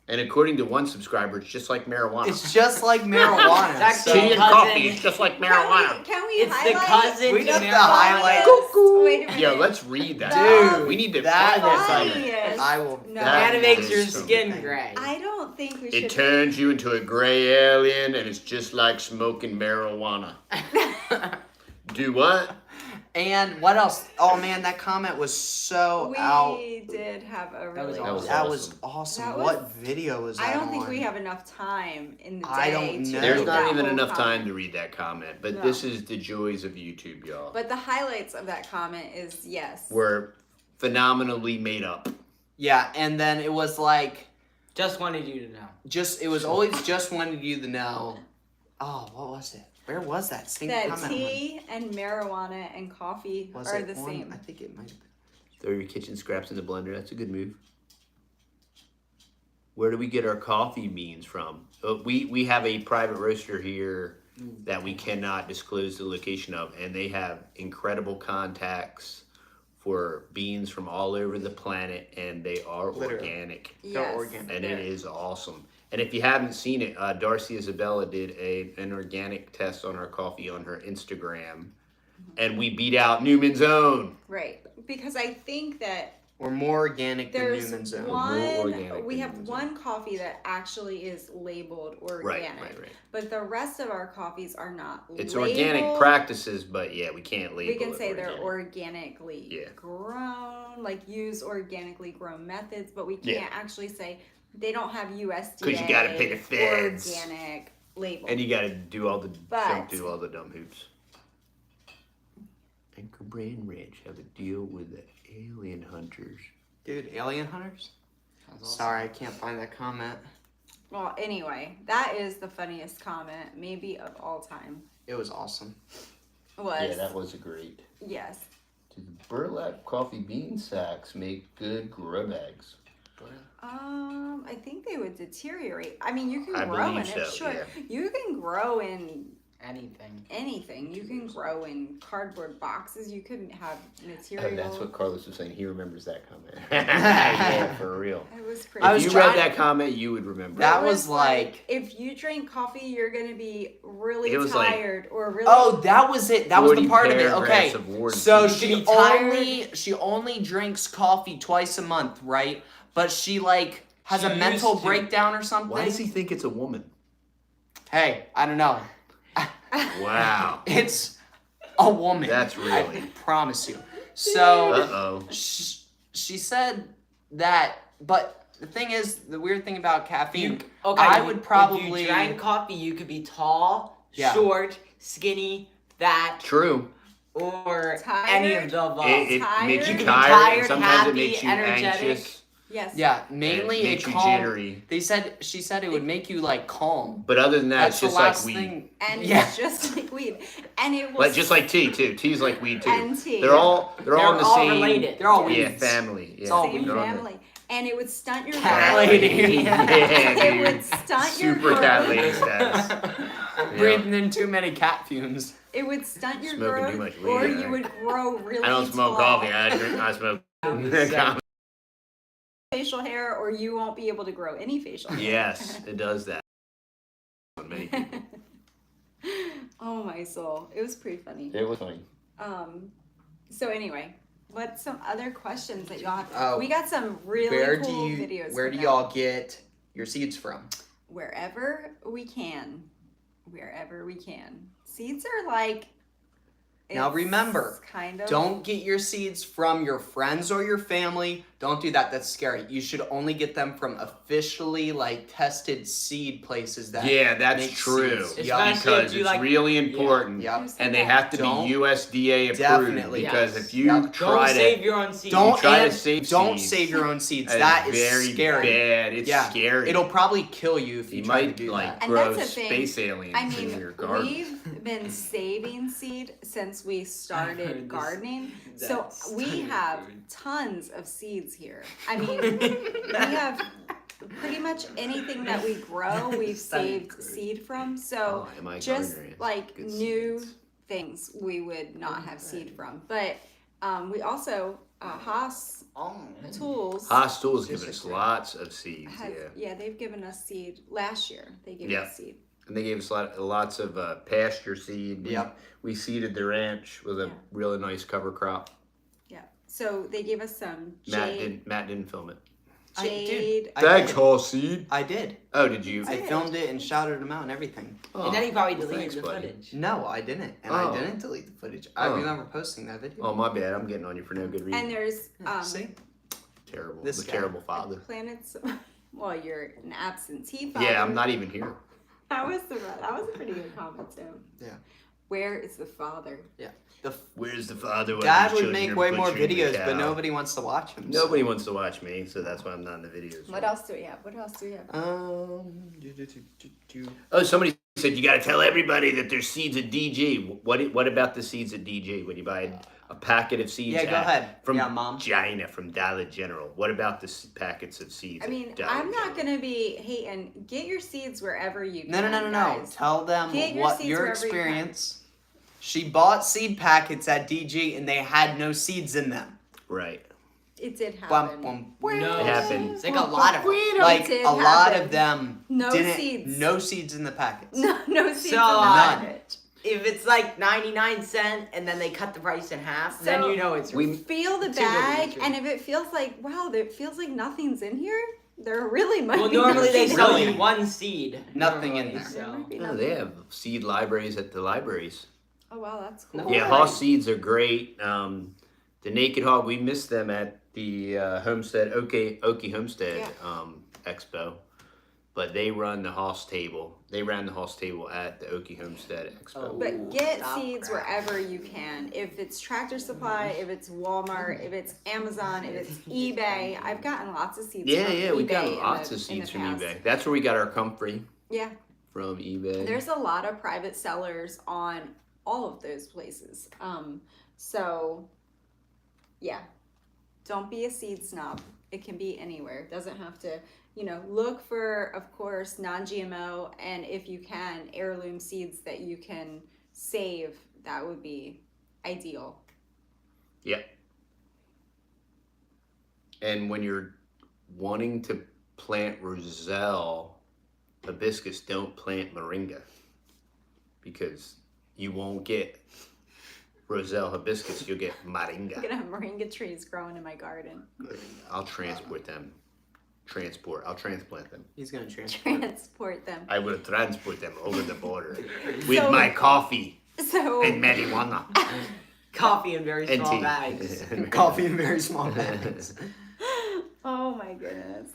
And according to one subscriber, it's just like marijuana. It's just like marijuana. That's so- Tea and cousin. coffee, it's just like marijuana. Can we It's the highlight cousin We to have to marijuana. highlight- Funniest- Wait a minute. Yo, let's read that. Dude, we need to that find is that funny. segment. Funniest. I will. No. That Kinda makes is your something. skin gray. I don't think we should. It turns you into a gray alien, and it's just like smoking marijuana. Do what? And what else? Oh man, that comment was so out. We did have a That was really. awesome. That was awesome. That What was- video was that I don't think on? we have enough time in the day. I don't to know. There's read not that even whole enough time comment. to read that comment, but No. this is the joys of YouTube, y'all. But the highlights of that comment is yes. We're phenomenally made up. Yeah, and then it was like Just wanted you to know. it was always just wanted you to know. Oh, what was it? Where was that? Stinky that comment. tea and marijuana and coffee Was are it the on? same. I think it might have been. Throw your kitchen scraps in the blender. That's a good move. Where do we get our coffee beans from? We have a private roaster here that we cannot disclose the location of, and they have incredible contacts for beans from all over the planet, and they are Literally. organic, Yes. organic. and it is awesome. And if you haven't seen it, Darcy Isabella did an organic test on our coffee on her Instagram, and we beat out Newman's Own. Right. Because I think that Or more organic than There's Newman's Own. organic we than have Newman's one coffee that actually is labeled organic. Right. But the rest of our coffees are not It's labeled. organic practices, but yeah, we can't label We can it say they're organic. organically grown, like use organically grown methods, but we can't actually say they don't have USDA 'Cause you gotta pay the feds. organic label. And you got to do all the But- do all the dumb hoops. Anchor Brand Ranch have a deal with the alien hunters. Dude, alien hunters? Sounds awesome. Sorry, I can't find that comment. Well, anyway, that is the funniest comment, maybe of all time. It was awesome. Was Yeah, that was a great. yes. Do the burlap coffee bean sacks make good grow bags? I think they would deteriorate. I mean, you can I grow in believe it. so, Sure, yeah. you can grow in Anything. anything. You can grow in cardboard boxes. You can have material. That's what Carlos was saying. He remembers that comment. Yeah, for real. It was pretty. I If was you trying- read that comment, you would remember. That It was like- if you drink coffee, you're gonna be really It was like- tired or really. Oh, that was it. That was the 40 part of it. paragraphs Okay. of War and So Peace. she be tired. only drinks coffee twice a month, right? But she like has She a mental used to. breakdown or something. Why does he think it's a woman? Hey, I don't know. Wow. It's a woman. That's I really. promise you. So Uh-oh. she said that, but the thing is, the weird thing about caffeine, Okay, I would probably- If you drank coffee, you could be tall, Yeah. short, skinny, fat, True. or Tired? any of the above. It tired. makes You you can be tired. tired, and sometimes happy, it makes you energetic. anxious. Yes. yeah, and mainly it it makes you calm. jittery. She said it would make you like calm. But other than that, That's it's the just like last weed. thing. And Yeah. it's just like weed, and it was Like just like tea too. Tea's like weed too. and tea. They're all in the all same. related. They're all Yeah, weeds. family. Yeah, It's all same they're on the- family, and it would stunt your Cat growth. lady. Yeah, It dude. would stunt your Super cat growth. lady status. Breathing in too many cat fumes. It would stunt your Smoking growth, too much or weed, you right? would grow really I don't smoke tall. coffee. I smoke. Facial hair, or you won't be able to grow any facial hair. Yes, it does that. On many people. Oh my soul, it was pretty funny. It was funny. So anyway, what's some other questions that y'all have? Oh, We got some really Where cool do videos. Where from do y'all get your seeds from? Wherever we can. Wherever we can. Seeds are like. Now it's remember, kind of. Don't get your seeds from your friends or your family. Don't do that. That's scary. You should only get them from officially like tested seed places that Yeah, that's make true. seeds. Especially Because if you it's like- really important. Yep. Who said And they that? have to Don't- be USDA approved. Definitely. Because Yes. if you Yep. Don't try save to your own seeds. Don't try to and save don't seeds, save your own seeds. it's That is very scary. bad. It's Yeah. scary. It'll probably kill you if you, You try to might do like that. And grow that's the thing. space aliens I mean, in your garden. we've been saving seed since we heard started this. gardening. So That's we funny, have dude. tons of seeds here. I mean, we have pretty much anything that we grow, we've saved Good. seed from. So Oh, am I just gardener? like Good new seeds. things we would not have seed from. But we also, Haas Oh, Tools. Haas Tools given us lots of seeds, Have, yeah. they've given us seed last year. They gave Yeah. us seed. And they gave us lots of pasture seed. Yep. We seeded the ranch with a Yeah. really nice cover crop. Yeah. So they gave us some Matt didn't film it. jade. I did. Haas Seed. I did. Oh, did you? I filmed it and shouted them out and everything. Oh, and then he probably well, deleted thanks, the buddy. footage. No, I didn't. And Oh. I didn't delete the footage. I Oh. remember posting that video. Oh, my bad. I'm getting on you for no good reason. And there's See? Terrible. This The guy. terrible father. planets. Well, you're an absentee father. Yeah, I'm not even here. That was a pretty good comment too. Yeah. Where is the father? Where's the father? when Dad his would children make are way more butchering the videos, cow? but nobody wants to watch them. so- Nobody wants to watch me, so that's why I'm not in the videos. What else do we have? What else do we have? Oh, somebody said you got to tell everybody that there's seeds at DG. What about the seeds at DG? When you buy a packet of seeds? Yeah, go ahead. From Yeah, Mom. China, from Dollar General. What about the packets of seeds? I mean, at Dollar I'm not General? gonna be hating. Get your seeds wherever you can. No. guys. Tell them Get your what seeds your wherever you can. experience. She bought seed packets at DG and they had no seeds in them. Right. It did Bum, happen. bum. No, It happened. it's like a lot of them. Like did a lot happen. of them No didn't. seeds. No seeds in the packets. No seeds So, in the none. packet. If it's like 99 cents and then they cut the price in half, then So, you know it's Feel the Too good to be bag, true. and if it feels like, wow, it feels like nothing's in here, there really might Well, be normally they nothing sell in you there. one seed. Nothing in normally, there. There So. might be Oh, nothing. they have seed libraries at the libraries. Oh wow, that's cool. No. Yeah, Right. Hoss seeds are great. The Naked Hog, we missed them at the Homestead Okie Homestead Expo, but they run the Hoss table. They ran the Hoss table at the Okie Homestead Expo. Oh. But get Stop seeds crap. wherever you can. If it's Tractor Supply, if it's Walmart, if it's Amazon, if it's eBay. I've gotten lots of seeds Yeah, from yeah, eBay we got in lots the- of in the seeds from past. eBay. That's where we got our comfrey Yeah, from eBay. there's a lot of private sellers on all of those places. So yeah, don't be a seed snob. It can be anywhere. It doesn't have to, look for, of course, non-GMO, and if you can, heirloom seeds that you can save. That would be ideal. And when you're wanting to plant Roselle hibiscus, don't plant moringa because you won't get Roselle hibiscus, you'll get I'm moringa. gonna have moringa trees growing in my garden. I'll transport them. I'll transplant them. He's gonna transport. Transport them. I will transport them over the border with So- my coffee So and marijuana. Coffee in very And small tea. bags. Coffee in very small bags. oh my goodness.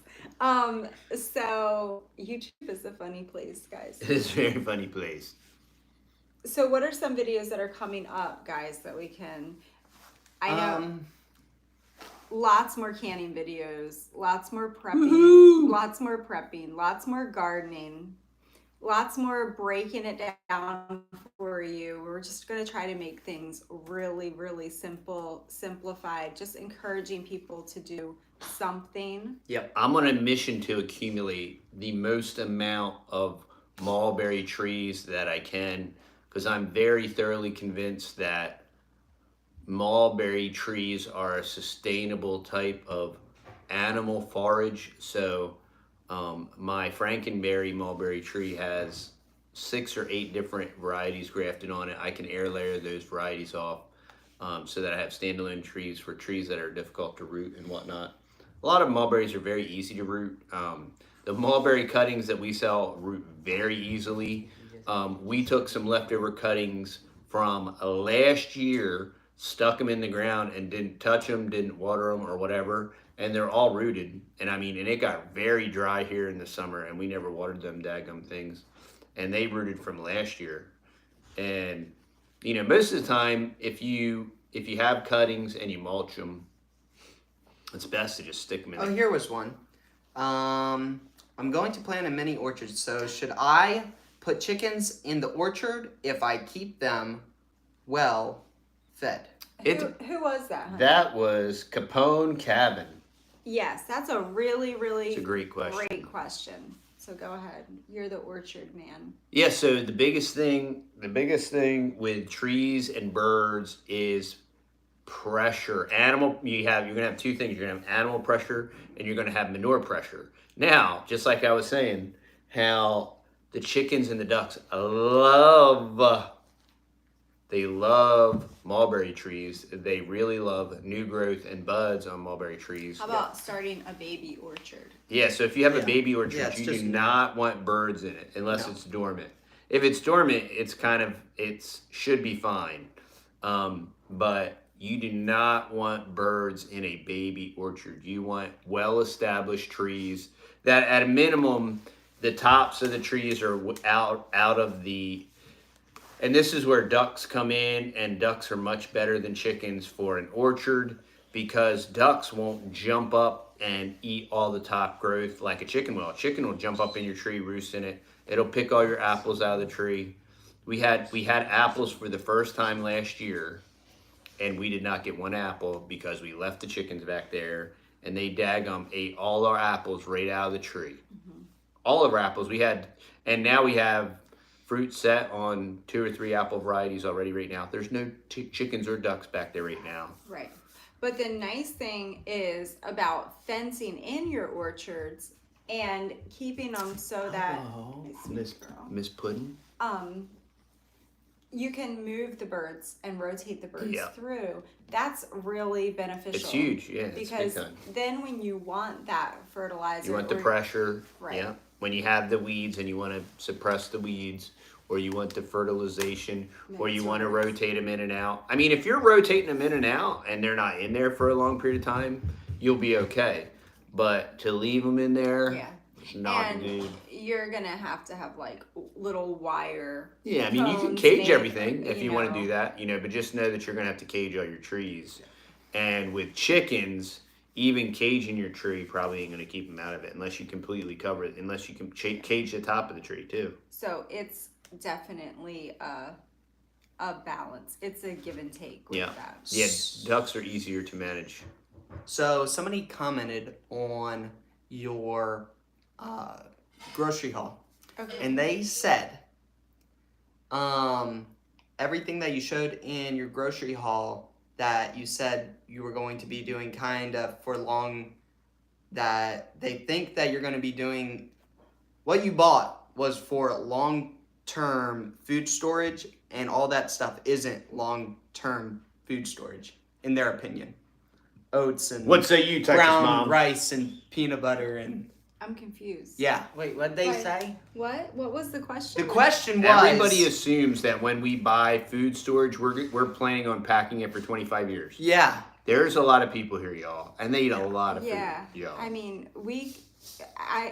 So YouTube is a funny place, guys. It is a very funny place. So what are some videos that are coming up, guys, that we can, I know lots more canning videos, lots more prepping, lots more gardening, lots more breaking it down for you. We're just going to try to make things really, really simplified, just encouraging people to do something. I'm on a mission to accumulate the most amount of mulberry trees that I can because I'm very thoroughly convinced that mulberry trees are a sustainable type of animal forage. So my Frankenberry mulberry tree has 6 or 8 different varieties grafted on it. I can air layer those varieties off so that I have standalone trees for trees that are difficult to root and whatnot. A lot of mulberries are very easy to root. The mulberry cuttings that we sell root very easily. We took some leftover cuttings from last year, stuck them in the ground and didn't touch them, didn't water them or whatever, and they're all rooted. And it got very dry here in the summer and we never watered them daggum things. And they rooted from last year. And most of the time if you have cuttings and you mulch them, it's best to just stick them in. Oh, here was one. I'm going to plant a mini orchard. So should I put chickens in the orchard if I keep them well fed? Who was that? Honey? That was Capone Cabin. Yes, that's a really, really It's a great question. great question. So go ahead. You're the orchard man. Yeah, so the biggest thing with trees and birds is pressure. You're gonna have 2 things. You're gonna have animal pressure and you're gonna have manure pressure. Now, just like I was saying, how the chickens and the ducks love mulberry trees. They really love new growth and buds on mulberry trees. How about starting a baby orchard? Yeah, so if you have a baby orchard, Yeah, it's you just do new. not want birds in it unless No. it's dormant. If it's dormant, it should be fine. But you do not want birds in a baby orchard. You want well-established trees that at a minimum, the tops of the trees are out of the, and this is where ducks come in, and ducks are much better than chickens for an orchard because ducks won't jump up and eat all the top growth like a chicken will. A chicken will jump up in your tree, roost in it. It'll pick all your apples out of the tree. We had apples for the first time last year, and we did not get one apple because we left the chickens back there, and they daggum ate all our apples right out of the tree. Mm-hmm. All of our apples and now we have fruit set on 2 or 3 apple varieties already right now. There's no chickens or ducks back there right now. Right. But the nice thing is about fencing in your orchards and keeping them so that Miss Puddin'. you can move the birds and rotate the birds Yeah. through. That's really beneficial. It's huge, yeah. It's Because big time. then when you want that fertilizer, You want the or- pressure, Right. yeah. When you have the weeds and you want to suppress the weeds, or you want the fertilization, or you That's want to right. rotate them in and out. I mean, if you're rotating them in and out and they're not in there for a long period of time, you'll be okay. But to leave them in there, Yeah. not And good. you're gonna have to have like little wire. Yeah, I mean, you can cones cage made, everything if you want to know. do that, but just know that you're going to have to cage all your trees. And with chickens, even caging your tree probably ain't going to keep them out of it unless you completely cover it, unless you can cage the top of the tree too. So it's definitely a balance. It's a give and take with Yeah. that. Yeah, ducks are easier to manage. So somebody commented on your grocery haul, Okay. and they said, everything that you showed in your grocery haul that you said you were going to be doing kind of for long, that they think that you're going to be doing, what you bought was for long-term food storage, and all that stuff isn't long-term food storage, in their opinion. Oats and What say you, Texas brown mom? rice and peanut butter and I'm confused. yeah. Wait, what'd they Wait. say? What was the question? The question was, Everybody assumes that when we buy food storage, we're planning on packing it for 25 years. yeah, There's a lot of people here, y'all, and they eat a lot of Yeah. food, y'all. I mean,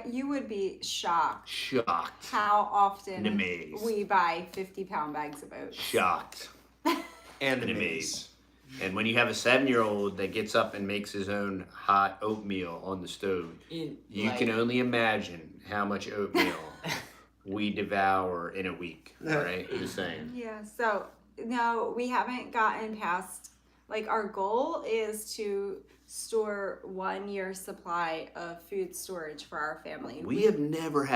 you would be shocked Shocked. how often And amazed. we buy 50-pound bags of oats. Shocked. and And amazed. amazed. And when you have a 7-year-old that gets up and makes his own hot oatmeal on the stove, you can only imagine how much oatmeal we devour in a week. All right, just saying. Yeah, so no, we haven't gotten past, like, our goal is to store 1 year supply of food storage for our family. We have never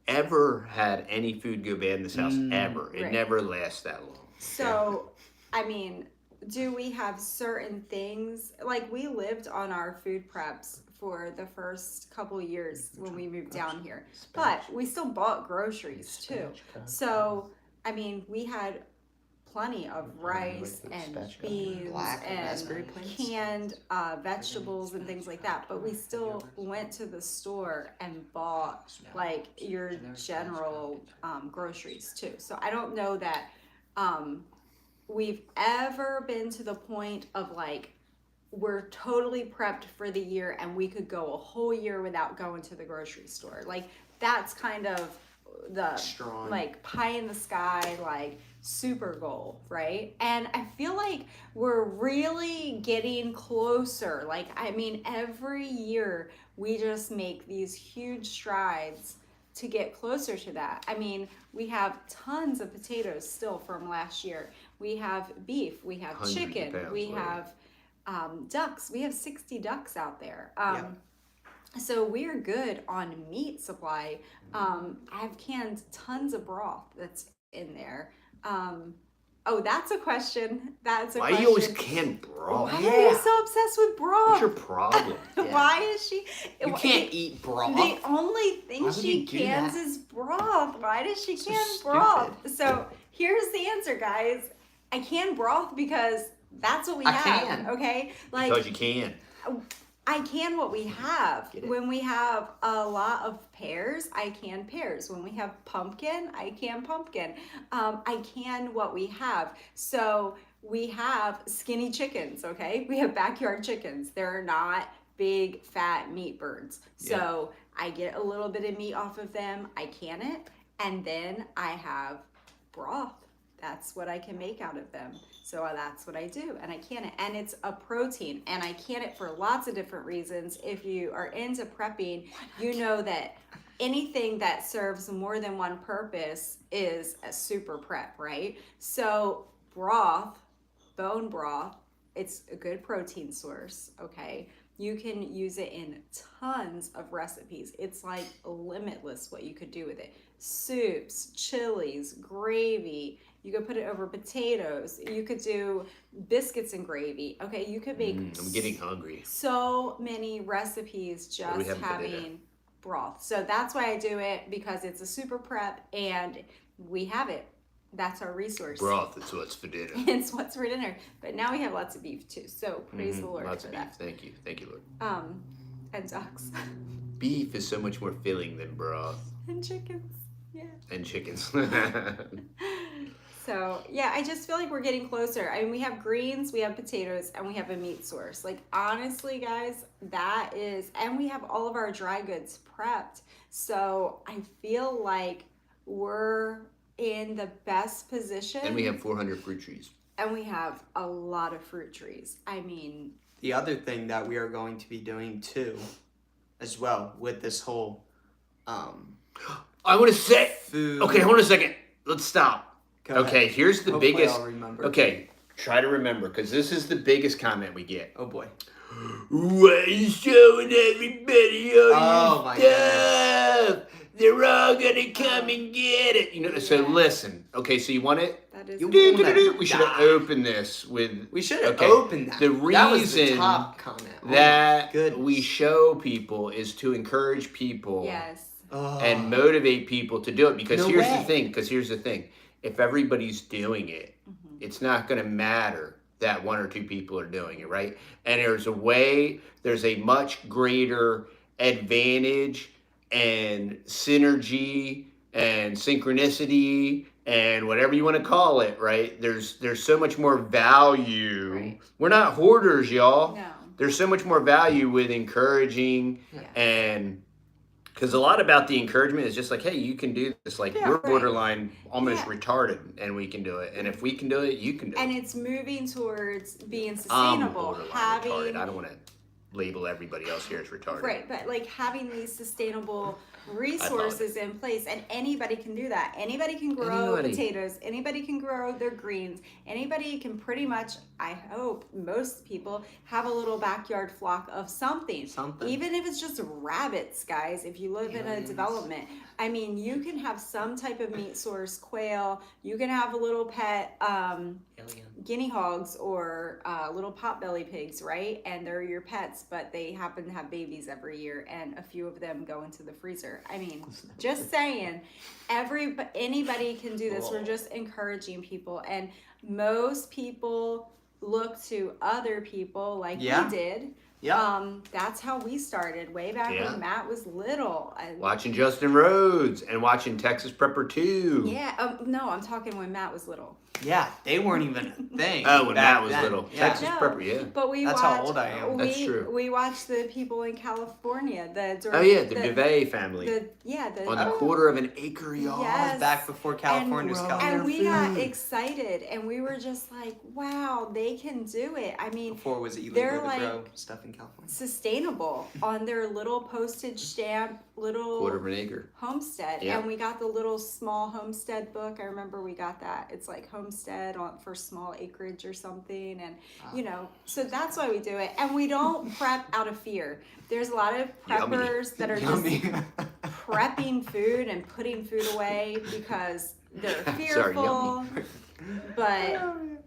ever had any food go bad in this house ever. It Right. never lasts that long. So, I mean, do we have certain things, like we lived on our food preps for the first couple years when we moved down here, but we still bought groceries too. So, I mean, we had plenty of rice and beans Black and raspberry plates. canned vegetables and things like that, but we still went to the store and bought like your general groceries too. So I don't know that we've ever been to the point of like we're totally prepped for the year and we could go a whole year without going to the grocery store. Like that's kind of the Strong. like pie in the sky, like super goal, right? And I feel like we're really getting closer. Like, I mean, every year we just make these huge strides to get closer to that. I mean, we have tons of potatoes still from last year. We have beef, we have Hundreds of chicken, pounds, we right. have ducks. We have 60 ducks out there. Yeah. So we're good on meat supply. I've canned tons of broth that's in there. Oh, that's a question. That's a Why question. you always can broth? Why are you so obsessed with broth? What's your problem? Why is she? You can't eat broth. The only thing Why would she you do cans that? is broth. Why does she So can stupid. broth? So here's the answer, guys. I can broth because that's what we I have. can. Okay, like Because you can. I can what we have. Get it? When we have a lot of pears, I can pears. When we have pumpkin, I can pumpkin. I can what we have. So we have skinny chickens, okay? We have backyard chickens. They're not big, fat meat birds. So I get a little bit of meat off of them. I can it. And then I have broth. That's what I can make out of them. So that's what I do, and I can it. And it's a protein, and I can it for lots of different reasons. If you are into prepping, you know that anything that serves more than one purpose is a super prep, right? So broth, bone broth, it's a good protein source, okay? You can use it in tons of recipes. It's like limitless what you could do with it. Soups, chilies, gravy. You could put it over potatoes. You could do biscuits and gravy. Okay, you could make I'm getting hungry. so many recipes do we just have for dinner? having broth. So that's why I do it, because it's a super prep and we have it. that's our resource. Broth is what's for dinner. It's what's for dinner. But now we have lots of beef too. So praise the Lord Lots for of beef. that. Thank you, Lord. And ducks Beef is so much more filling than broth and chickens. Yeah. and chickens. So yeah, I just feel like we're getting closer. I mean, we have greens, we have potatoes, and we have a meat source. Like honestly, guys, that is, and we have all of our dry goods prepped. So I feel like we're in the best position. And we have 400 fruit trees. And we have a lot of fruit trees. I mean, The other thing that we are going to be doing too, as well, with this whole I want to say. food. Okay, hold on a second. Let's stop. Go Okay, ahead. here's the Hopefully biggest. I'll remember. Okay, try to remember because this is the biggest comment we get. Oh boy. Why are you showing everybody all Oh, your my stuff? They're all gonna come and get it. You know. So Yeah. listen. Okay, so you want it? that is You important. want it? We should have opened this with. We should have Okay, opened that. the that was the reason top comment. Oh my that goodness. we show people is to encourage people Yes. Oh. and motivate people to do it because No here's way. the thing. Because here's the thing. If everybody's doing it, it's not going to matter that one or two people are doing it, right? And there's a much greater advantage and synergy and synchronicity and whatever you want to call it, right? There's so much more value. Right. We're not hoarders, y'all. No. There's so much more value with encouraging Yeah. and because a lot about the encouragement is just like, hey, you can do this. Like, Yeah, we're right. borderline almost Yeah. retarded, and we can do it. And if we can do it, you can do And it. it's moving towards being I'm sustainable. borderline Having retarded. I don't want to label everybody else here as retarded. right, but like having these sustainable resources in place, and anybody can do that. Anybody can grow Anybody. potatoes. Anybody can grow their greens. Anybody can pretty much, I hope, most people have a little backyard flock of something. Something. Even if it's just rabbits, guys. If you live in a Aliens. development, I mean, you can have some type of meat source, quail. You can have a little pet. Alien. Guinea hogs or little potbelly pigs, right? And they're your pets, but they happen to have babies every year, and a few of them go into the freezer. I mean, just saying, anybody can do this. We're just encouraging people, and most people look to other people like Yeah. we did. Yeah. That's how we started way back Yeah. when Matt was little. Watching Justin Rhodes and watching Texas Prepper 2. Yeah, no, I'm talking when Matt was little. Yeah, they weren't even a thing. Oh, when back Matt was then. little. Yeah. Texas No. Prepper, yeah. But we That's watched, how old I am. That's true. We watched the people in California. Oh, yeah, the Duvet family. On the quarter of an acre yard. Yes. Back before California was And- California. And we got food. excited, and we were just like, wow, they can do it. I mean, Before it was illegal they're to like- grow stuff in California. sustainable on their little postage stamp, little Quarter of an acre. homestead. Yeah. And we got the little small homestead book. I remember we got that. It's like homestead for small acreage or something. And, you know, so that's why we do it. And we don't prep out of fear. There's a lot of Yummy. preppers that are Yummy. just prepping food and putting food away because they're Sorry, fearful. yummy. But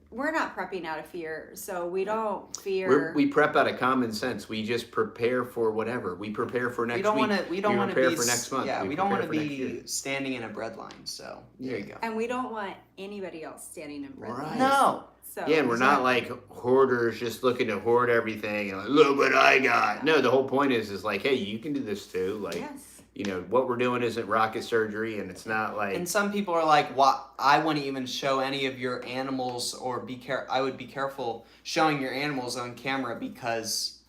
we're not prepping out of fear. So we don't fear. We prep out of common sense. We just prepare for whatever. We prepare for next we don't week. want to. We don't want to prepare be for next month. Yeah, We we don't want to prepare for next year. be standing in a bread line. So there you go. And we don't want anybody else standing in bread Right. lines. No. So Yeah, and we're not like hoarders just looking to hoard everything and like, look what I got. No, the whole point is like, hey, you can do this too. Like, yes. you know, what we're doing isn't rocket surgery, and it's not like And some people are like, "What? I wouldn't even show any of your animals, or I would be careful showing your animals on camera because,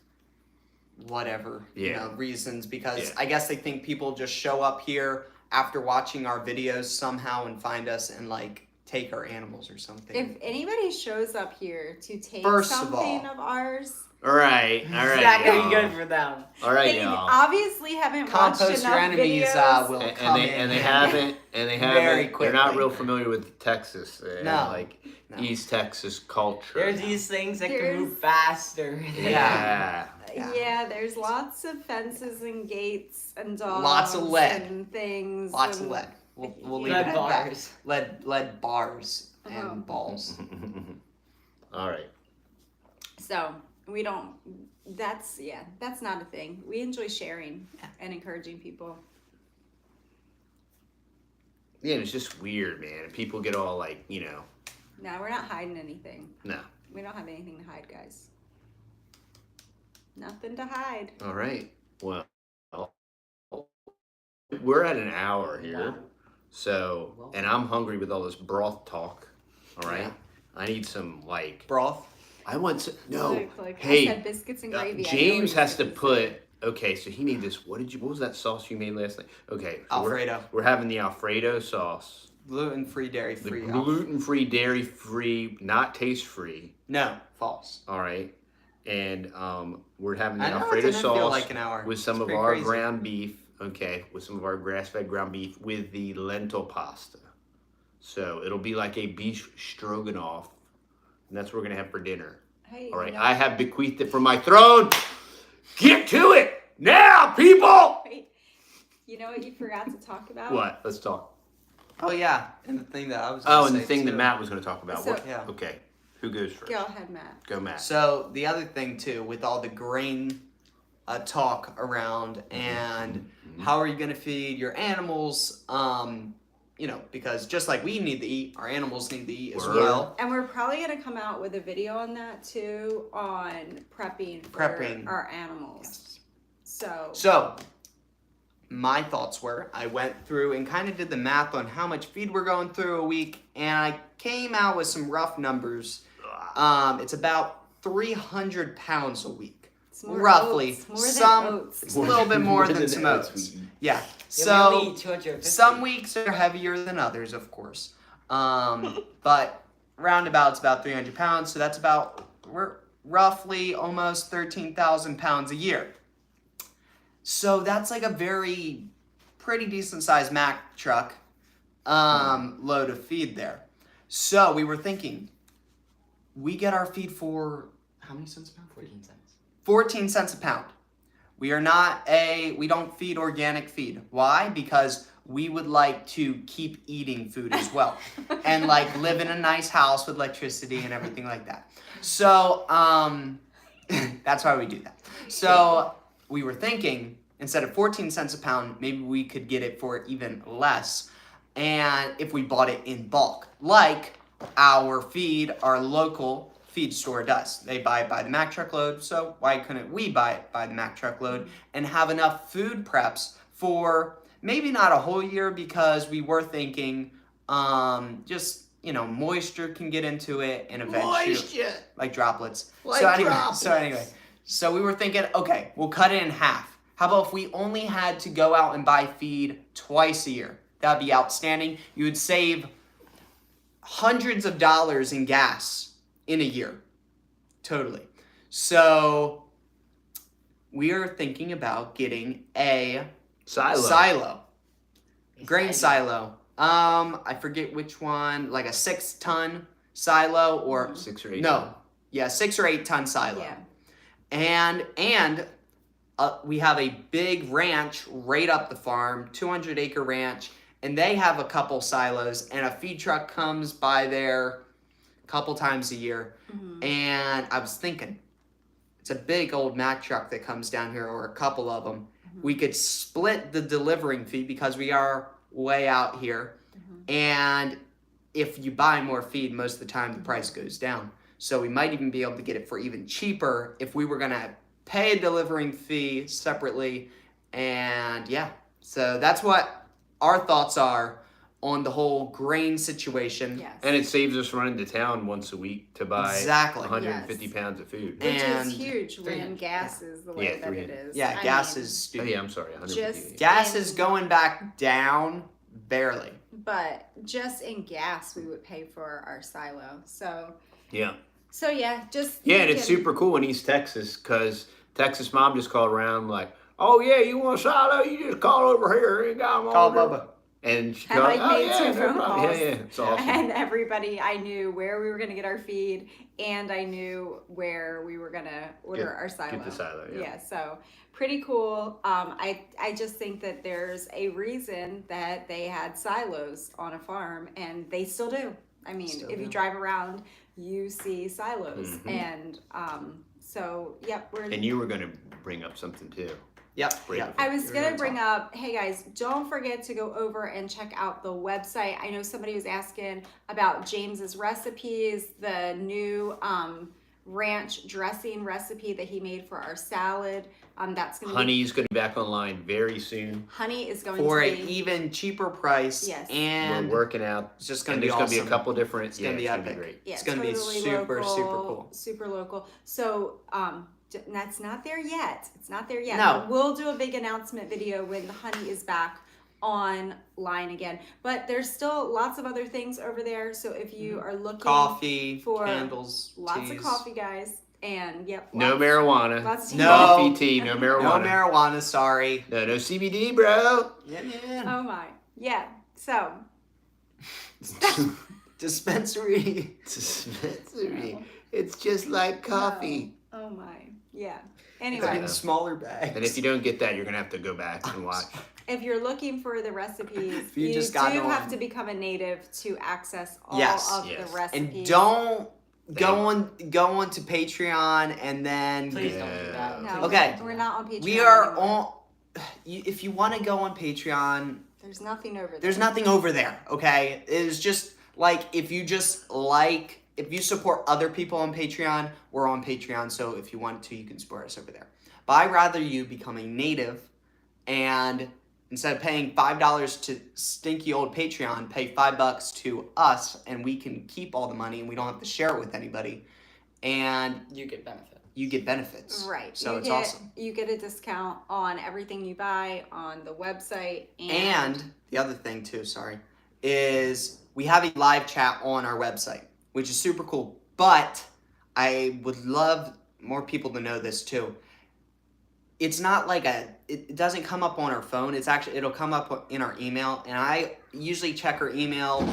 whatever, you Yeah. know, reasons. Because Yeah. I guess they think people just show up here after watching our videos somehow and find us and like take our animals or something. If anybody shows up here to take First of something all- of ours, all right, It's not gonna be good for them. All right, they y'all. obviously haven't watched Compost enough your enemies videos. will And come they in. haven't Very they're not quickly. real familiar with Texas and No. like No. East Texas culture. There's these things that There's- can move faster. yeah. Yeah, there's lots of fences and gates and dogs. Lots of lead. and things. Lots of and- lead. We'll Yeah. leave Lead it at that. bars. Lead bars and Oh. balls. All right. So we don't. That's not a thing. We enjoy sharing Yeah. and encouraging people. Yeah, and it's just weird, man. People get all like, you know. No, we're not hiding anything. No. We don't have anything to hide, guys. Nothing to hide. All right. Well, we're at an hour here. So, and I'm hungry with all this broth talk. All right. Yeah. I need some like Broth. I want some. No. Like Hey, I said, biscuits and gravy. I know James what has to you're put. Okay, so he needs this. What was that sauce you made last night? Okay, so Alfredo. We're having the Alfredo sauce. Gluten-free, The dairy-free. gluten-free, dairy-free, not taste-free. No, false. All right, and we're having the I know Alfredo it didn't feel sauce like an hour. with some It's of pretty our crazy. ground beef. Okay, with some of our grass-fed ground beef with the lentil pasta. So it'll be like a beef stroganoff, and that's what we're gonna have for dinner. Hey, All right, you know, I have bequeathed it from my throne. Get to it now, people. wait, you know what you forgot to talk about? What? Let's talk. Oh yeah, and the thing that I was. Oh, gonna and the say, thing that too. Matt was going to talk about. So- What? Yeah. Okay, who goes first? Go ahead, Matt. Go, Matt. So the other thing too, with all the grain talk around, and how are you going to feed your animals? You know, because just like we need to eat, our animals need to eat as Word. well. And we're probably gonna come out with a video on that too, on prepping for Prepping. our animals. So So, my thoughts were, I went through and kind of did the math on how much feed we're going through a week, and I came out with some rough numbers. It's about 300 pounds a week. it's more roughly. oats, more than Some- oats. It's a little bit more than some oats oats. we eat. Yeah. Yeah, we So, only eat 250. some weeks are heavier than others, of course. But roundabout, it's about 300 pounds, so that's about, we're roughly almost 13,000 pounds a year. So that's like a pretty decent sized Mack truck load of feed there. So we were thinking, we get our feed for how many cents a pound? 14 cents. 14 cents a pound. We don't feed organic feed. Why? Because we would like to keep eating food as well. And like live in a nice house with electricity and everything like that. So that's why we do that. So we were thinking, instead of 14 cents a pound, maybe we could get it for even less. And if we bought it in bulk, like our local feed store does. They buy it by the Mack truckload, so why couldn't we buy it by the Mack truckload and have enough food preps for maybe not a whole year, because we were thinking just, you know, moisture can get into it and eventually like droplets. Like So anyway, so we were thinking, okay, we'll cut it in half. How about if we only had to go out and buy feed twice a year? That'd be outstanding. You would save hundreds of dollars in gas in a year. Totally. So we are thinking about getting a Silo. grain silo. I forget which one, like a 6-ton silo or 6 or 8. no. Yeah, 6 or 8 ton silo. Yeah. And we have a big ranch right up the farm, 200-acre ranch, and they have a couple silos, and a feed truck comes by there a couple times a year. And I was thinking, it's a big old Mack truck that comes down here, or a couple of them. We could split the delivering fee because we are way out here. And if you buy more feed, most of the time the price goes down. So we might even be able to get it for even cheaper if we were going to pay a delivering fee separately. And yeah, so that's what our thoughts are on the whole grain situation. Yes. And it saves us running to town once a week to buy Exactly. 150 Yes. pounds of food. Which And- is huge when gas is the way Yeah, that it 300. is. Yeah, I gas mean, is Oh, stupid. yeah, I'm sorry. 150. Just- Gas is going back down barely. But just in gas, we would pay for our silo. So Yeah. yeah, just Yeah, and it's thinking- super cool in East Texas because Texas mom just called around like, oh, yeah, you want a silo? You just call over here. You got them Call all there." Bubba. And she And, goes, like, oh, made yeah, some no phone problem. calls. Yeah, it's awesome. And everybody, I knew where we were going to get our feed, and I knew where we were going to order our silo. Get the silo, yeah. So pretty cool. I just think that there's a reason that they had silos on a farm, and they still do. I mean, Still if you do. drive around, you see silos, Mhm. and so yep, we're And you were going to bring up something too. Yep. Great. Yep. I was You were gonna gonna bring talk. up, hey guys, don't forget to go over and check out the website. I know somebody was asking about James's recipes, the new ranch dressing recipe that he made for our salad. That's gonna Honey's going to be back online very soon. be honey is going For to an be even cheaper price. Yes. And We're working out. it's just going And to be there's going to be a awesome. couple different. It's gonna be it's gonna epic. great. yeah, It's gonna be totally super, local, super cool. super local. So that's not there yet. It's not there yet. No. But we'll do a big announcement video when the honey is back online again. But there's still lots of other things over there. So if you are looking Coffee, for candles, lots teas. of coffee, guys, and No lots- marijuana. Lots of No. Coffee, tea, no No marijuana. marijuana, sorry. No CBD, bro. Yeah, man. Oh my, yeah. So Dispensary. Dispensary. It's just like coffee. oh my, yeah. It's Anyway, in smaller bags. And if you don't get that, you're going to have to go back and watch. if you're looking for the recipes, If you you just do got have on- to become a native to access all Yes. of Yes. the recipes. And don't go on to Patreon and then Please don't do that. No, Okay. we're not on Patreon. we are anymore. on. If you want to go on Patreon, There's nothing over there. there's nothing over there. Okay, it's just like if you support other people on Patreon, we're on Patreon. So if you want to, you can support us over there. But I'd rather you become a native, and instead of paying $5 to stinky old Patreon, pay $5 to us, and we can keep all the money, and we don't have to share it with anybody, and You get benefit. you get benefits. Right. So you it's get, awesome. You get a discount on everything you buy on the website. And the other thing too, sorry, is we have a live chat on our website, which is super cool. But I would love more people to know this too. It's not like it doesn't come up on our phone. It'll come up in our email, and I usually check our email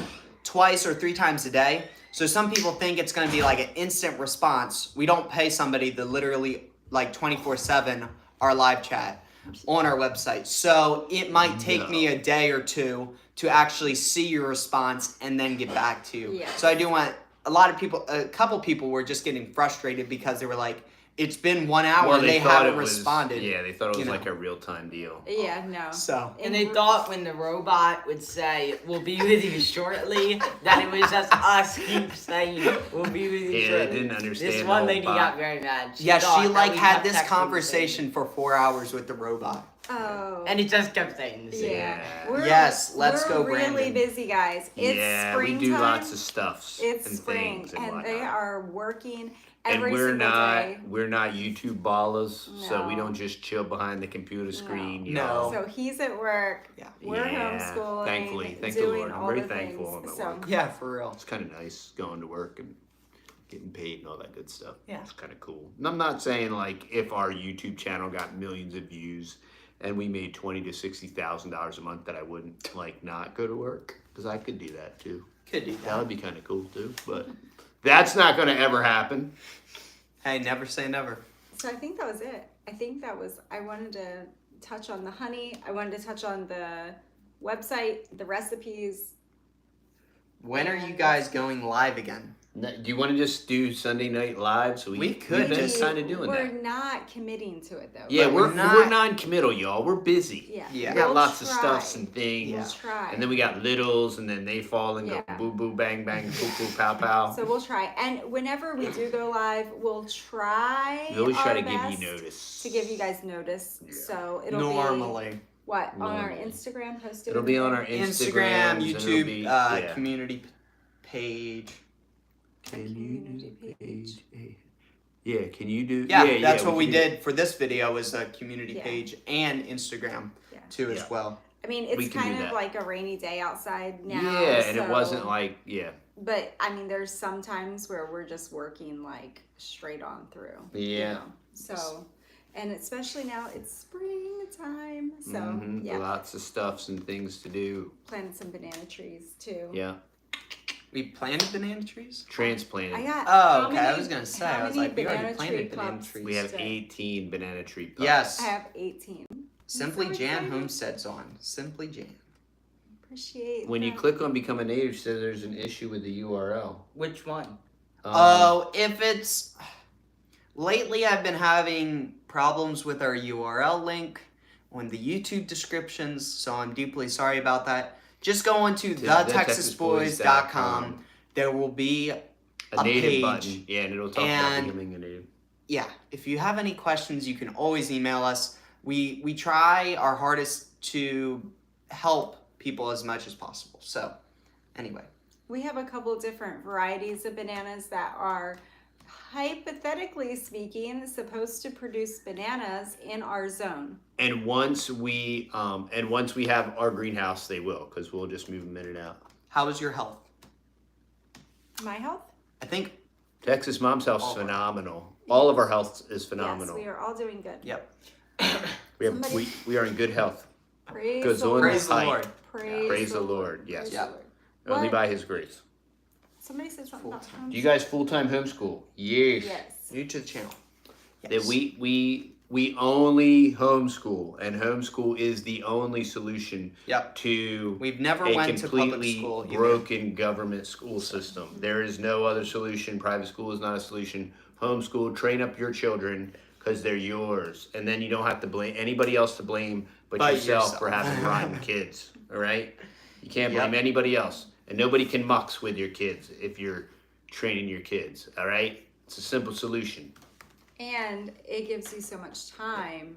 twice or 3 times a day. So some people think it's going to be like an instant response. We don't pay somebody to literally like 24/7 our live chat on our website. So it might take me a day or two to actually see your response and then get back to you. Yes. So I do want a couple people were just getting frustrated because they were like, it's been 1 hour and they thought haven't it was- responded. Yeah, they thought it was you know. like a real-time deal. Yeah, no. So And they thought when the robot would say, "We'll be with you shortly," that it was just us keep saying, "We'll be with you Yeah, they shortly." didn't understand This the one whole lady bot. got very mad. yeah, thought she that like we had kept this texting the conversation for 4 hours with the robot. Oh. same. And he just kept saying the same. yeah. Yeah. Yes, let's go, We're really Brandon. busy, guys. It's yeah, springtime. we do lots of stuffs It's and spring, things and and whatnot. they are working and every we're single not day. we're not YouTube ballers, so we No. don't just chill behind the computer screen. You No. know? So he's at work. Yeah. We're Yeah, homeschooling. thankfully. Thank the doing Lord. I'm all very the thankful things. I'm at So work. Yeah, for real. It's kind of nice going to work and getting paid and all that good stuff. Yeah. It's kind of cool. And I'm not saying like if our YouTube channel got millions of views and we made $20,000 to $60,000 a month that I wouldn't like not go to work, because I could do that too. Could do That that. would be kind of cool too, but that's not going to ever happen. Hey, never say never. So I think that was it. I wanted to touch on the honey. I wanted to touch on the website, the recipes. When are you guys going live again? Do you want to just do Sunday night live? So We could we've been just- kind of doing We're that. not committing to it though. Yeah, But we're we're not- we're non-committal, y'all. We're busy. Yeah. Yeah. We got We'll lots of try. stuffs and things. We'll try. And then we got littles, and then they fall and Yeah. go boo boo bang bang poo poo pow pow. So we'll try. And whenever we do go live, we'll try. We always try our to give best you notice. To give you guys notice. Yeah. So it'll be Normally. what? On our Normally. Instagram posted. It'll be on our Instagram, Instagrams, and it'll YouTube, be, yeah. community page. Can you do Community page? Yeah, can you do? Yeah, that's what we can do- did for this video was a community Yeah. page and Instagram Yeah. too Yeah. as well. I mean, We it's can do kind of that. like a rainy day outside now. Yeah, and it so- wasn't like But I mean, there's some times where we're just working like straight on through. you Yeah. know? So, and especially now it's springtime. So mhm, yeah, lots of stuffs and things to do. planted some banana trees too. Yeah, We planted banana trees? transplanted. I got. Oh, how okay. I many- was gonna say, how I was many like, we already banana planted tree banana pups trees. We have today? 18 banana tree pups. Yes. I have 18. Simply so Jan excited. Homestead's on. Simply Jan. Appreciate. When you that. click on become a native, it says there's an issue with the URL. Which one? Oh, if it's lately I've been having problems with our URL link. on the YouTube descriptions, so I'm deeply sorry about that. Just go on to TheTexasBoys.com. There will be A a native page. button. Yeah, and it'll talk about And- becoming a native. Yeah, if you have any questions, you can always email us. We try our hardest to help people as much as possible. So, anyway. We have a couple different varieties of bananas that are, hypothetically speaking, supposed to produce bananas in our zone. And once we have our greenhouse, they will, because we'll just move them in and out. How is your health? My health? I think, Texas Mom's health is All of our- phenomenal. All of our health is phenomenal. Yes, we are all doing good. yep. We are in good health. Praise Goes the on Lord. Praise the height. Lord. Praise the Lord, yes. Praise Yeah. the Lord. Only What? by His grace. Somebody said something about Full-time. home. Do you guys full-time homeschool? Yes. Yes. New to the channel. That Yes. we only homeschool, and homeschool is the only solution Yep. to We've never a went to public completely school either. broken government school system. There is no other solution. Private school is not a solution. Homeschool, train up your children because they're yours, and then you don't have to blame anybody else to blame but yourself for having rotten kids. All right, you can't blame Yep. anybody else, and nobody can mucks with your kids if you're training your kids. All right, it's a simple solution. And it gives you so much time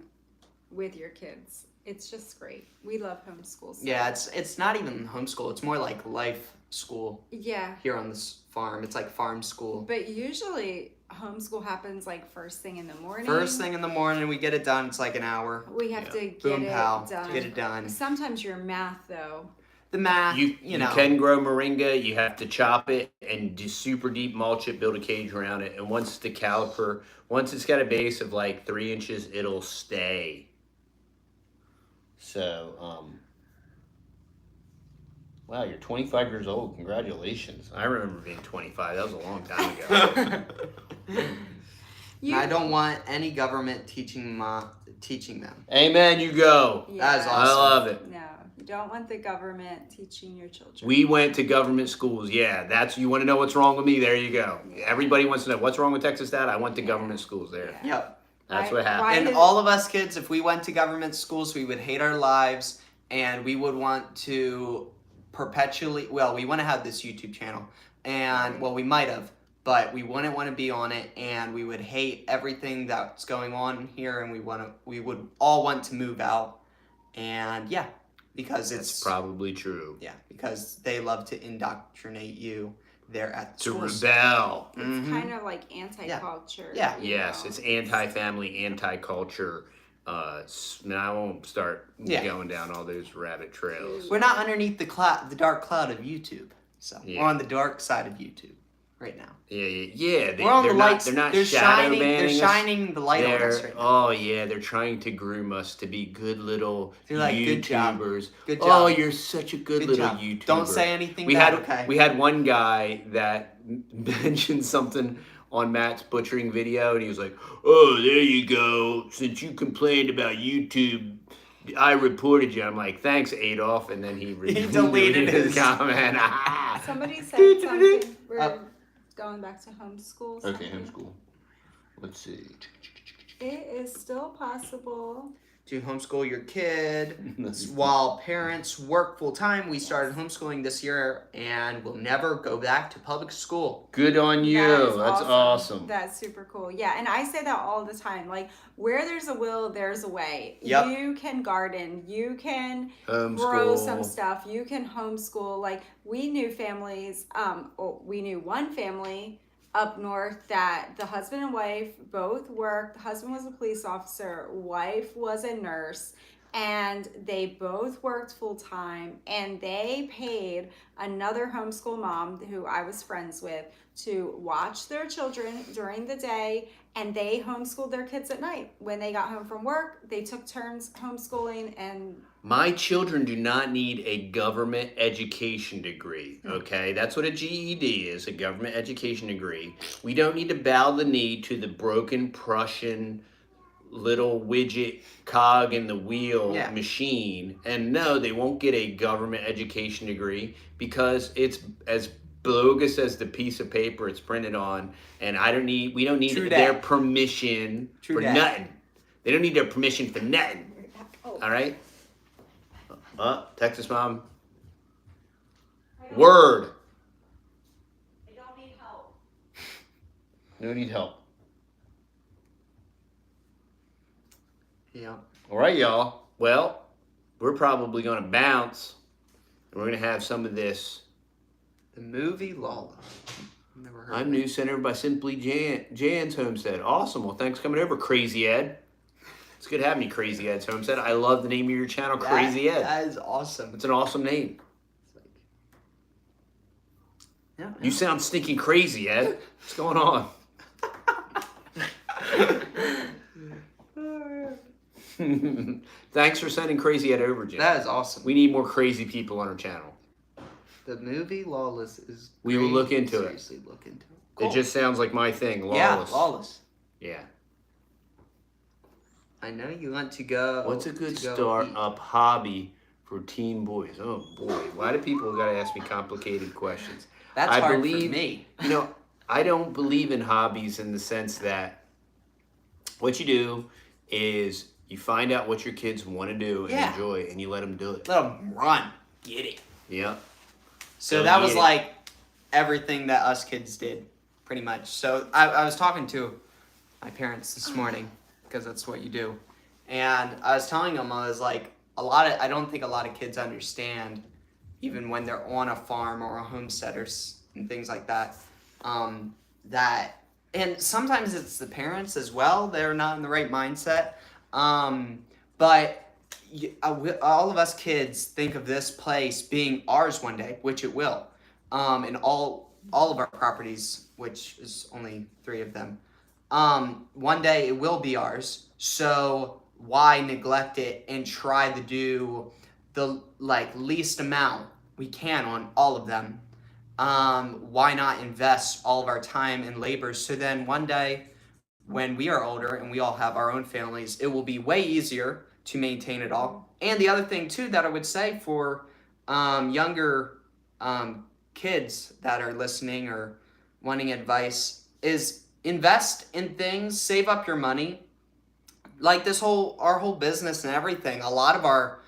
with your kids. It's just great. We love homeschool. So. Yeah, it's not even homeschool. It's more like life school Yeah. here on this farm. It's like farm school. But usually homeschool happens like first thing in the morning. First thing in the morning, we get it done. It's like an hour. We have Yeah. to get Boom, it pow. done. Get it done. Sometimes your math though. The math, You know. can grow moringa. You have to chop it and do super deep mulch it, build a cage around it, and once the caliper, once it's got a base of like 3 inches, it'll stay. So, wow, you're 25 years old. Congratulations! I remember being 25. That was a long time ago. I don't want any government teaching them. Amen. You go. That is I awesome. love it. No, you don't want the government teaching your children. We went to government schools. Yeah, that's you want to know what's wrong with me. There you go. Everybody wants to know what's wrong with Texas. Dad, I went to government schools there. Yeah. Yep. That's Why- what happened. why And did- all of us kids, if we went to government schools, we would hate our lives and we would want to perpetually, well, we want to have this YouTube channel. And, well, we might have, but we wouldn't want to be on it and we would hate everything that's going on here and we would all want to move out. And, yeah, because That's it's, probably true. yeah, because they love to indoctrinate you there at the To schools. rebel. It's Mhm. kind of like anti-culture. Yeah. you Yes, know. it's anti-family, anti-culture. I won't start Yeah. going down all those rabbit trails. We're not underneath the dark cloud of YouTube. So Yeah. we're on the dark side of YouTube right now. Yeah. We're on the lights. They're not They're shadow shining. They're banning us. shining the light on us right now. Oh yeah, they're trying to groom us to be good little They're like, "Good job. YouTubers. Good Oh, job. you're such a good Good little job. YouTuber. Don't say anything We bad. had Okay. we had one guy that mentioned something on Matt's butchering video, and he was like, "Oh, there you go. Since you complained about YouTube, I reported you." I'm like, "Thanks, Adolf," and then he deleted his- comment. Somebody said something. We're Up. going back to homeschool. Okay, something. homeschool. Let's see. It is still possible. To homeschool your kid That's- while parents work full time. We started homeschooling this year and we'll never go back to public school. Good on you. That is That's awesome. That's super cool. Yeah, and I say that all the time. Like, where there's a will, there's a way. Yep. You can garden. You can Homeschool. grow some stuff. You can homeschool. Like, we knew families. We knew one family up north that the husband and wife both worked. The husband was a police officer. Wife was a nurse. And they both worked full time, and they paid another homeschool mom who I was friends with to watch their children during the day, and they homeschooled their kids at night. When they got home from work, they took turns homeschooling, and My children do not need a government education degree, okay? That's what a GED is, a government education degree. We don't need to bow the knee to the broken Prussian little widget cog in the wheel Yeah. machine. And no, they won't get a government education degree because it's as bogus as the piece of paper it's printed on. And we don't need True their dat. permission True for dat. nothing. They don't need their permission for nothing. help. All right. Texas mom. Word. I don't need help. No need help. Yeah. All right, y'all. Well, we're probably going to bounce. And we're going to have some of this. The movie Lala. Never heard I'm of it. News Center by Simply Jan's Homestead. Awesome. Well, thanks for coming over, Crazy Ed. It's good having you, Crazy Ed's Homestead. I love the name of your channel, Crazy Ed. That is awesome. It's an awesome name. Yeah. You sound stinking crazy, Ed. What's going on? Thanks for sending Crazy Ed over, Jan. That is awesome. We need more crazy people on our channel. The movie Lawless is. We will great. look into it. Seriously, look into it. Cool. It just sounds like my thing, lawless. Yeah, Lawless. Yeah. I know you want to go. What's a good to go start eat. up hobby for teen boys? Oh boy, why do people gotta ask me complicated questions? That's I hard believe- for me. You know, I don't believe in hobbies in the sense that what you do is you find out what your kids want to do and Yeah. enjoy, and you let them do it. Let them run. Get it. Yeah. So Go that was get it. like everything that us kids did, pretty much. So I was talking to my parents this morning, because that's what you do. And I was telling them, I was like, I don't think a lot of kids understand, even when they're on a farm or a homesteaders and things like that, and sometimes it's the parents as well, they're not in the right mindset. But all of us kids think of this place being ours one day, which it will. And all of our properties, which is only 3 of them, one day it will be ours. So why neglect it and try to do the least amount we can on all of them? Why not invest all of our time and labor so then one day when we are older and we all have our own families, it will be way easier to maintain it all. And the other thing too that I would say for younger kids that are listening or wanting advice is invest in things, save up your money. Like our whole business and everything, a lot of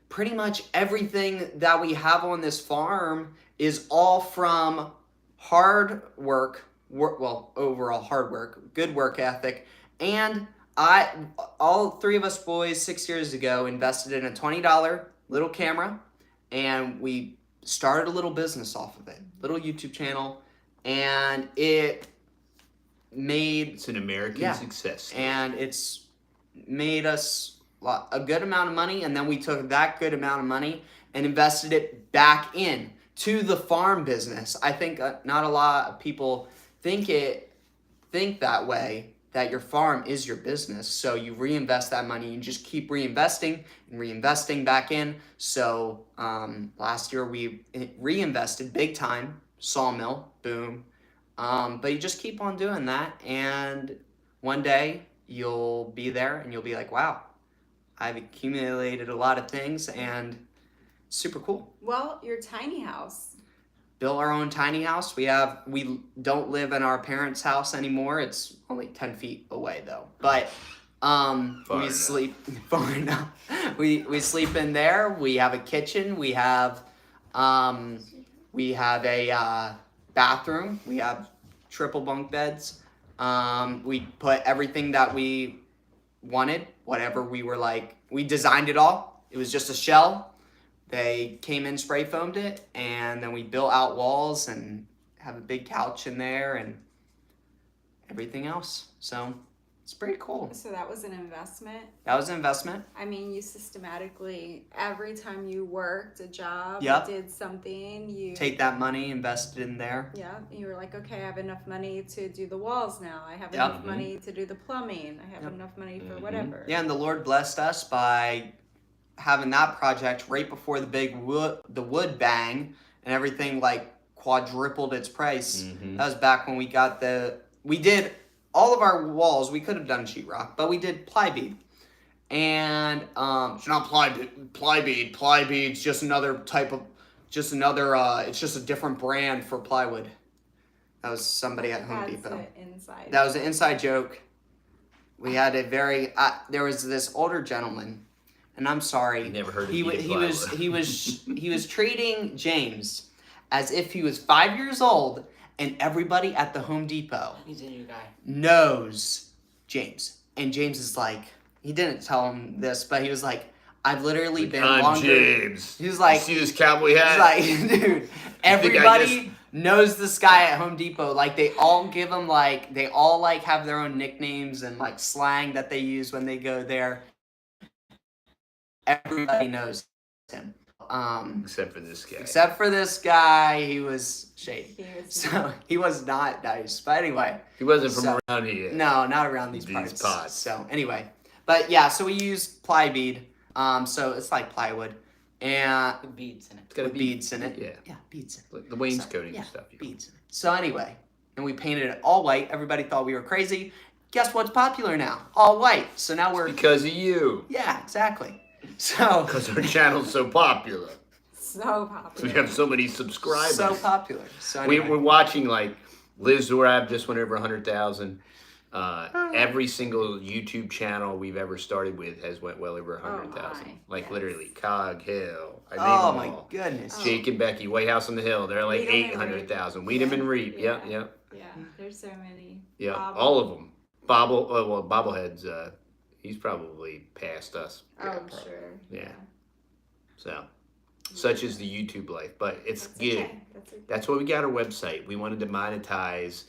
pretty much everything that we have on this farm is all from hard work, overall hard work, good work ethic, and all 3 of us boys 6 years ago invested in a $20 little camera, and we started a little business off of it, little YouTube channel, and it's an American success. and it's made us a good amount of money, and then we took that good amount of money and invested it back in to the farm business. I think not a lot of people think that way, that your farm is your business. So you reinvest that money and just keep reinvesting and reinvesting back in. So last year we reinvested big time, sawmill, boom. But you just keep on doing that, and one day you'll be there and you'll be like, wow, I've accumulated a lot of things, and it's super cool. Well, your tiny house. Built our own tiny house. We don't live in our parents' house anymore. It's only 10 feet away though. But we sleep far enough. We sleep in there. We have a kitchen. We have a bathroom. We have triple bunk beds. We put everything that we wanted, whatever we were like. We designed it all. It was just a shell. They came in, spray foamed it, and then we built out walls and have a big couch in there and everything else. So it's pretty cool. So that was an investment. That was an investment. I mean, you systematically, every time you worked a job, Yep. did something, you Take that money, invest it in there. Yeah, you were like, okay, I have enough money to do the walls now. I have Yep. enough money to do the plumbing. I have Yep. enough money for whatever. Yeah, and the Lord blessed us by having that project right before the big wood bang, and everything like quadrupled its price. Mhm. That was back when we did all of our walls. We could have done sheetrock, but we did ply bead. And it's not ply bead. Ply bead's just another type of, it's just a different brand for plywood. That was somebody at Home That's Depot. the inside. That was an inside joke. We had a very there was this older gentleman, and I'm sorry, Never heard of he eating was treating James as if he was 5 years old, and everybody at the Home Depot He's a new guy. knows James. And James is like, he didn't tell him this, but he was like, I've literally been I'm longer. James. He was like, you see this cowboy hat? he's like, dude, everybody knows this guy at Home Depot. Like, they all give him, like, they all, like, have their own nicknames and, like, slang that they use when they go there. Everybody knows him. Except for this guy. Except for this guy, he was shady. He was So, he was not nice. But anyway. He wasn't from So- around here. No, not around these These parts. pods. So, anyway. But, yeah, so we use ply bead. So, it's like plywood. And With beads in it. It's gotta with be beads in it. Yeah. Yeah, beads in it. Like the wainscoting yeah, and stuff. beads in it. So anyway, and we painted it all white. Everybody thought we were crazy. Guess what's popular now? All white. So now we're Because of you. yeah, exactly. So Because our channel's so popular. so So popular. we have so many subscribers. so popular. So anyway. We're watching like Liz Zorab just went over 100,000. Every single YouTube channel we've ever started with has went well over 100,000. my, Like yes. literally, Cog Hill. I named oh them my all. goodness. Oh. Jake and Becky, White House on the Hill. They're like Weedham and 800,000. Reap. Weedham and Reap. Yeah. Yep. Yeah, there's so many. Yeah, Bob- all of them. Bobblehead's, he's probably past us. Oh, I'm sure. Yeah. So, such is the YouTube life, but it's That's good. okay. That's okay. That's why we got our website. We wanted to monetize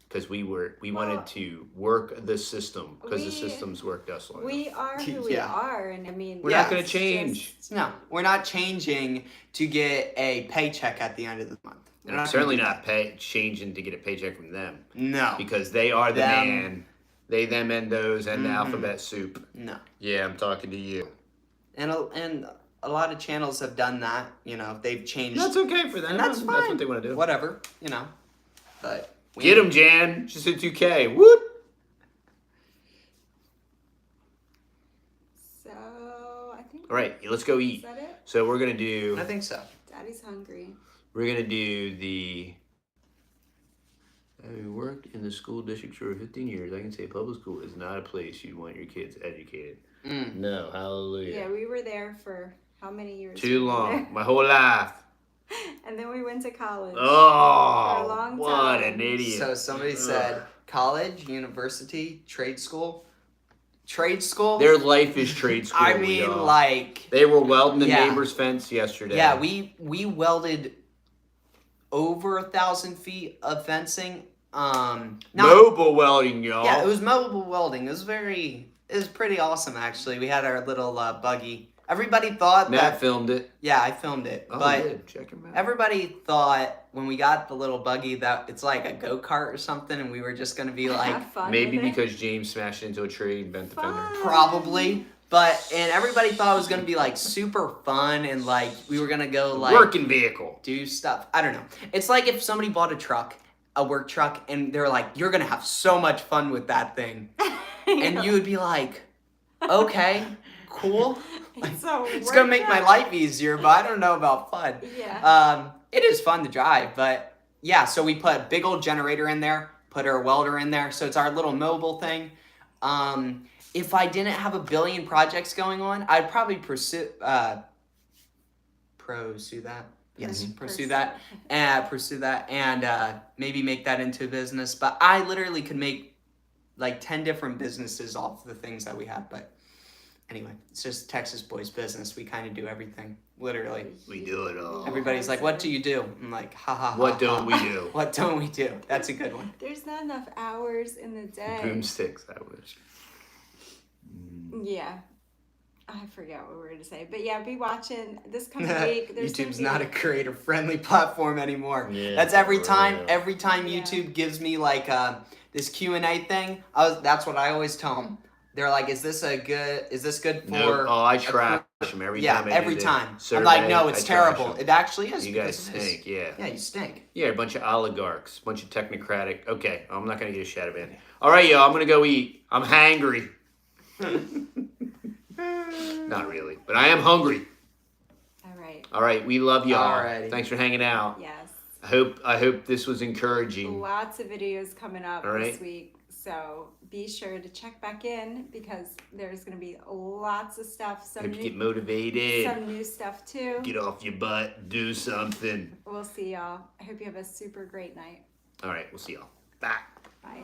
because we wanted to work the system because the we- system's worked us long enough. We are who we Yeah. are, and I mean, We're Yeah. not going to it's change. just- No, we're not changing to get a paycheck at the end of the month. We're And I'm not certainly gonna not changing to get a paycheck from them do that. No. because they are the Them. man. They, them, and those, and the Mhm. alphabet soup. No. Yeah, I'm talking to you. And a lot of channels have done that. You know, they've changed. That's okay for them. And that's That's fine. what they want to do. Whatever. You know. But Get them, Jan. Just hit 2K. Whoop. So I think. All right, let's go Is eat. that it? So we're gonna do. I think so. Daddy's hungry. We're gonna do the. Having worked in the school district for 15 years, I can say public school is not a place you want your kids educated. Mm. No, hallelujah. Yeah, we were there for how many years? Too were we long, there? my whole life. And then we went to college. Oh, For a long what time. an idiot! So somebody said college, university, trade school. Trade school? Their life is trade school. I mean, y'all. like, they were welding the Yeah. neighbor's fence yesterday. yeah, we welded over 1,000 feet of fencing. Not, mobile welding, y'all. yeah, it was mobile welding. It was pretty awesome, actually. We had our little buggy. Everybody thought Matt that, filmed it. yeah, I filmed it, Oh, but good. Check him out. everybody thought when we got the little buggy that it's like a go-kart or something, and we were just gonna be like, Have fun Maybe with it. because James smashed into a tree and bent the fender. Fun. probably. And everybody thought it was gonna be like super fun and like we were gonna go like Working vehicle. do stuff. I don't know. It's like if somebody bought a work truck, and they're like, "You're gonna have so much fun with that thing," and you would be like, "Okay, cool. It's gonna make my life easier, but I don't know about fun." Yeah. It is fun to drive, but yeah. So we put a big old generator in there, put our welder in there, so it's our little mobile thing. If I didn't have a billion projects going on, I'd probably pursue that. Yes, Mhm. pursue that and maybe make that into a business. But I literally could make like 10 different businesses off the things that we have. But anyway, it's just Texas Boys business. We kind of do everything, literally. We do it all. Everybody's like, "What do you do?" I'm like, "Ha ha ha." What ha. don't we do? What don't we do? That's a good one. There's not enough hours in the day. Boomsticks, I wish. Yeah. I forget what we were to say, but yeah, be watching this coming week. There's YouTube's gonna not be- a creator-friendly platform anymore. Yeah, That's every for time. real. Every time Yeah. YouTube gives me like this Q&A thing, that's what I always tell them. They're like, "Is this good for?" No, oh, I trash them every yeah, time. I do every the time. survey, I'm like, "No, I it's trash terrible." 'em. It actually is. You because guys it is. stink, yeah. Yeah, you stink. Yeah, a bunch of oligarchs, a bunch of technocratic. Okay, I'm not gonna get a shadow ban. All right, y'all, I'm gonna go eat. I'm hangry. Not really, but I am hungry. All right. All right, we love y'all. Alrighty. Thanks for hanging out. Yes. I hope this was encouraging. Lots of videos coming up All right. this week. So be sure to check back in because there's going to be lots of stuff. Some Hope you get new, motivated. some new stuff too. Get off your butt. Do something. We'll see y'all. I hope you have a super great night. All right. We'll see y'all. Bye. Bye.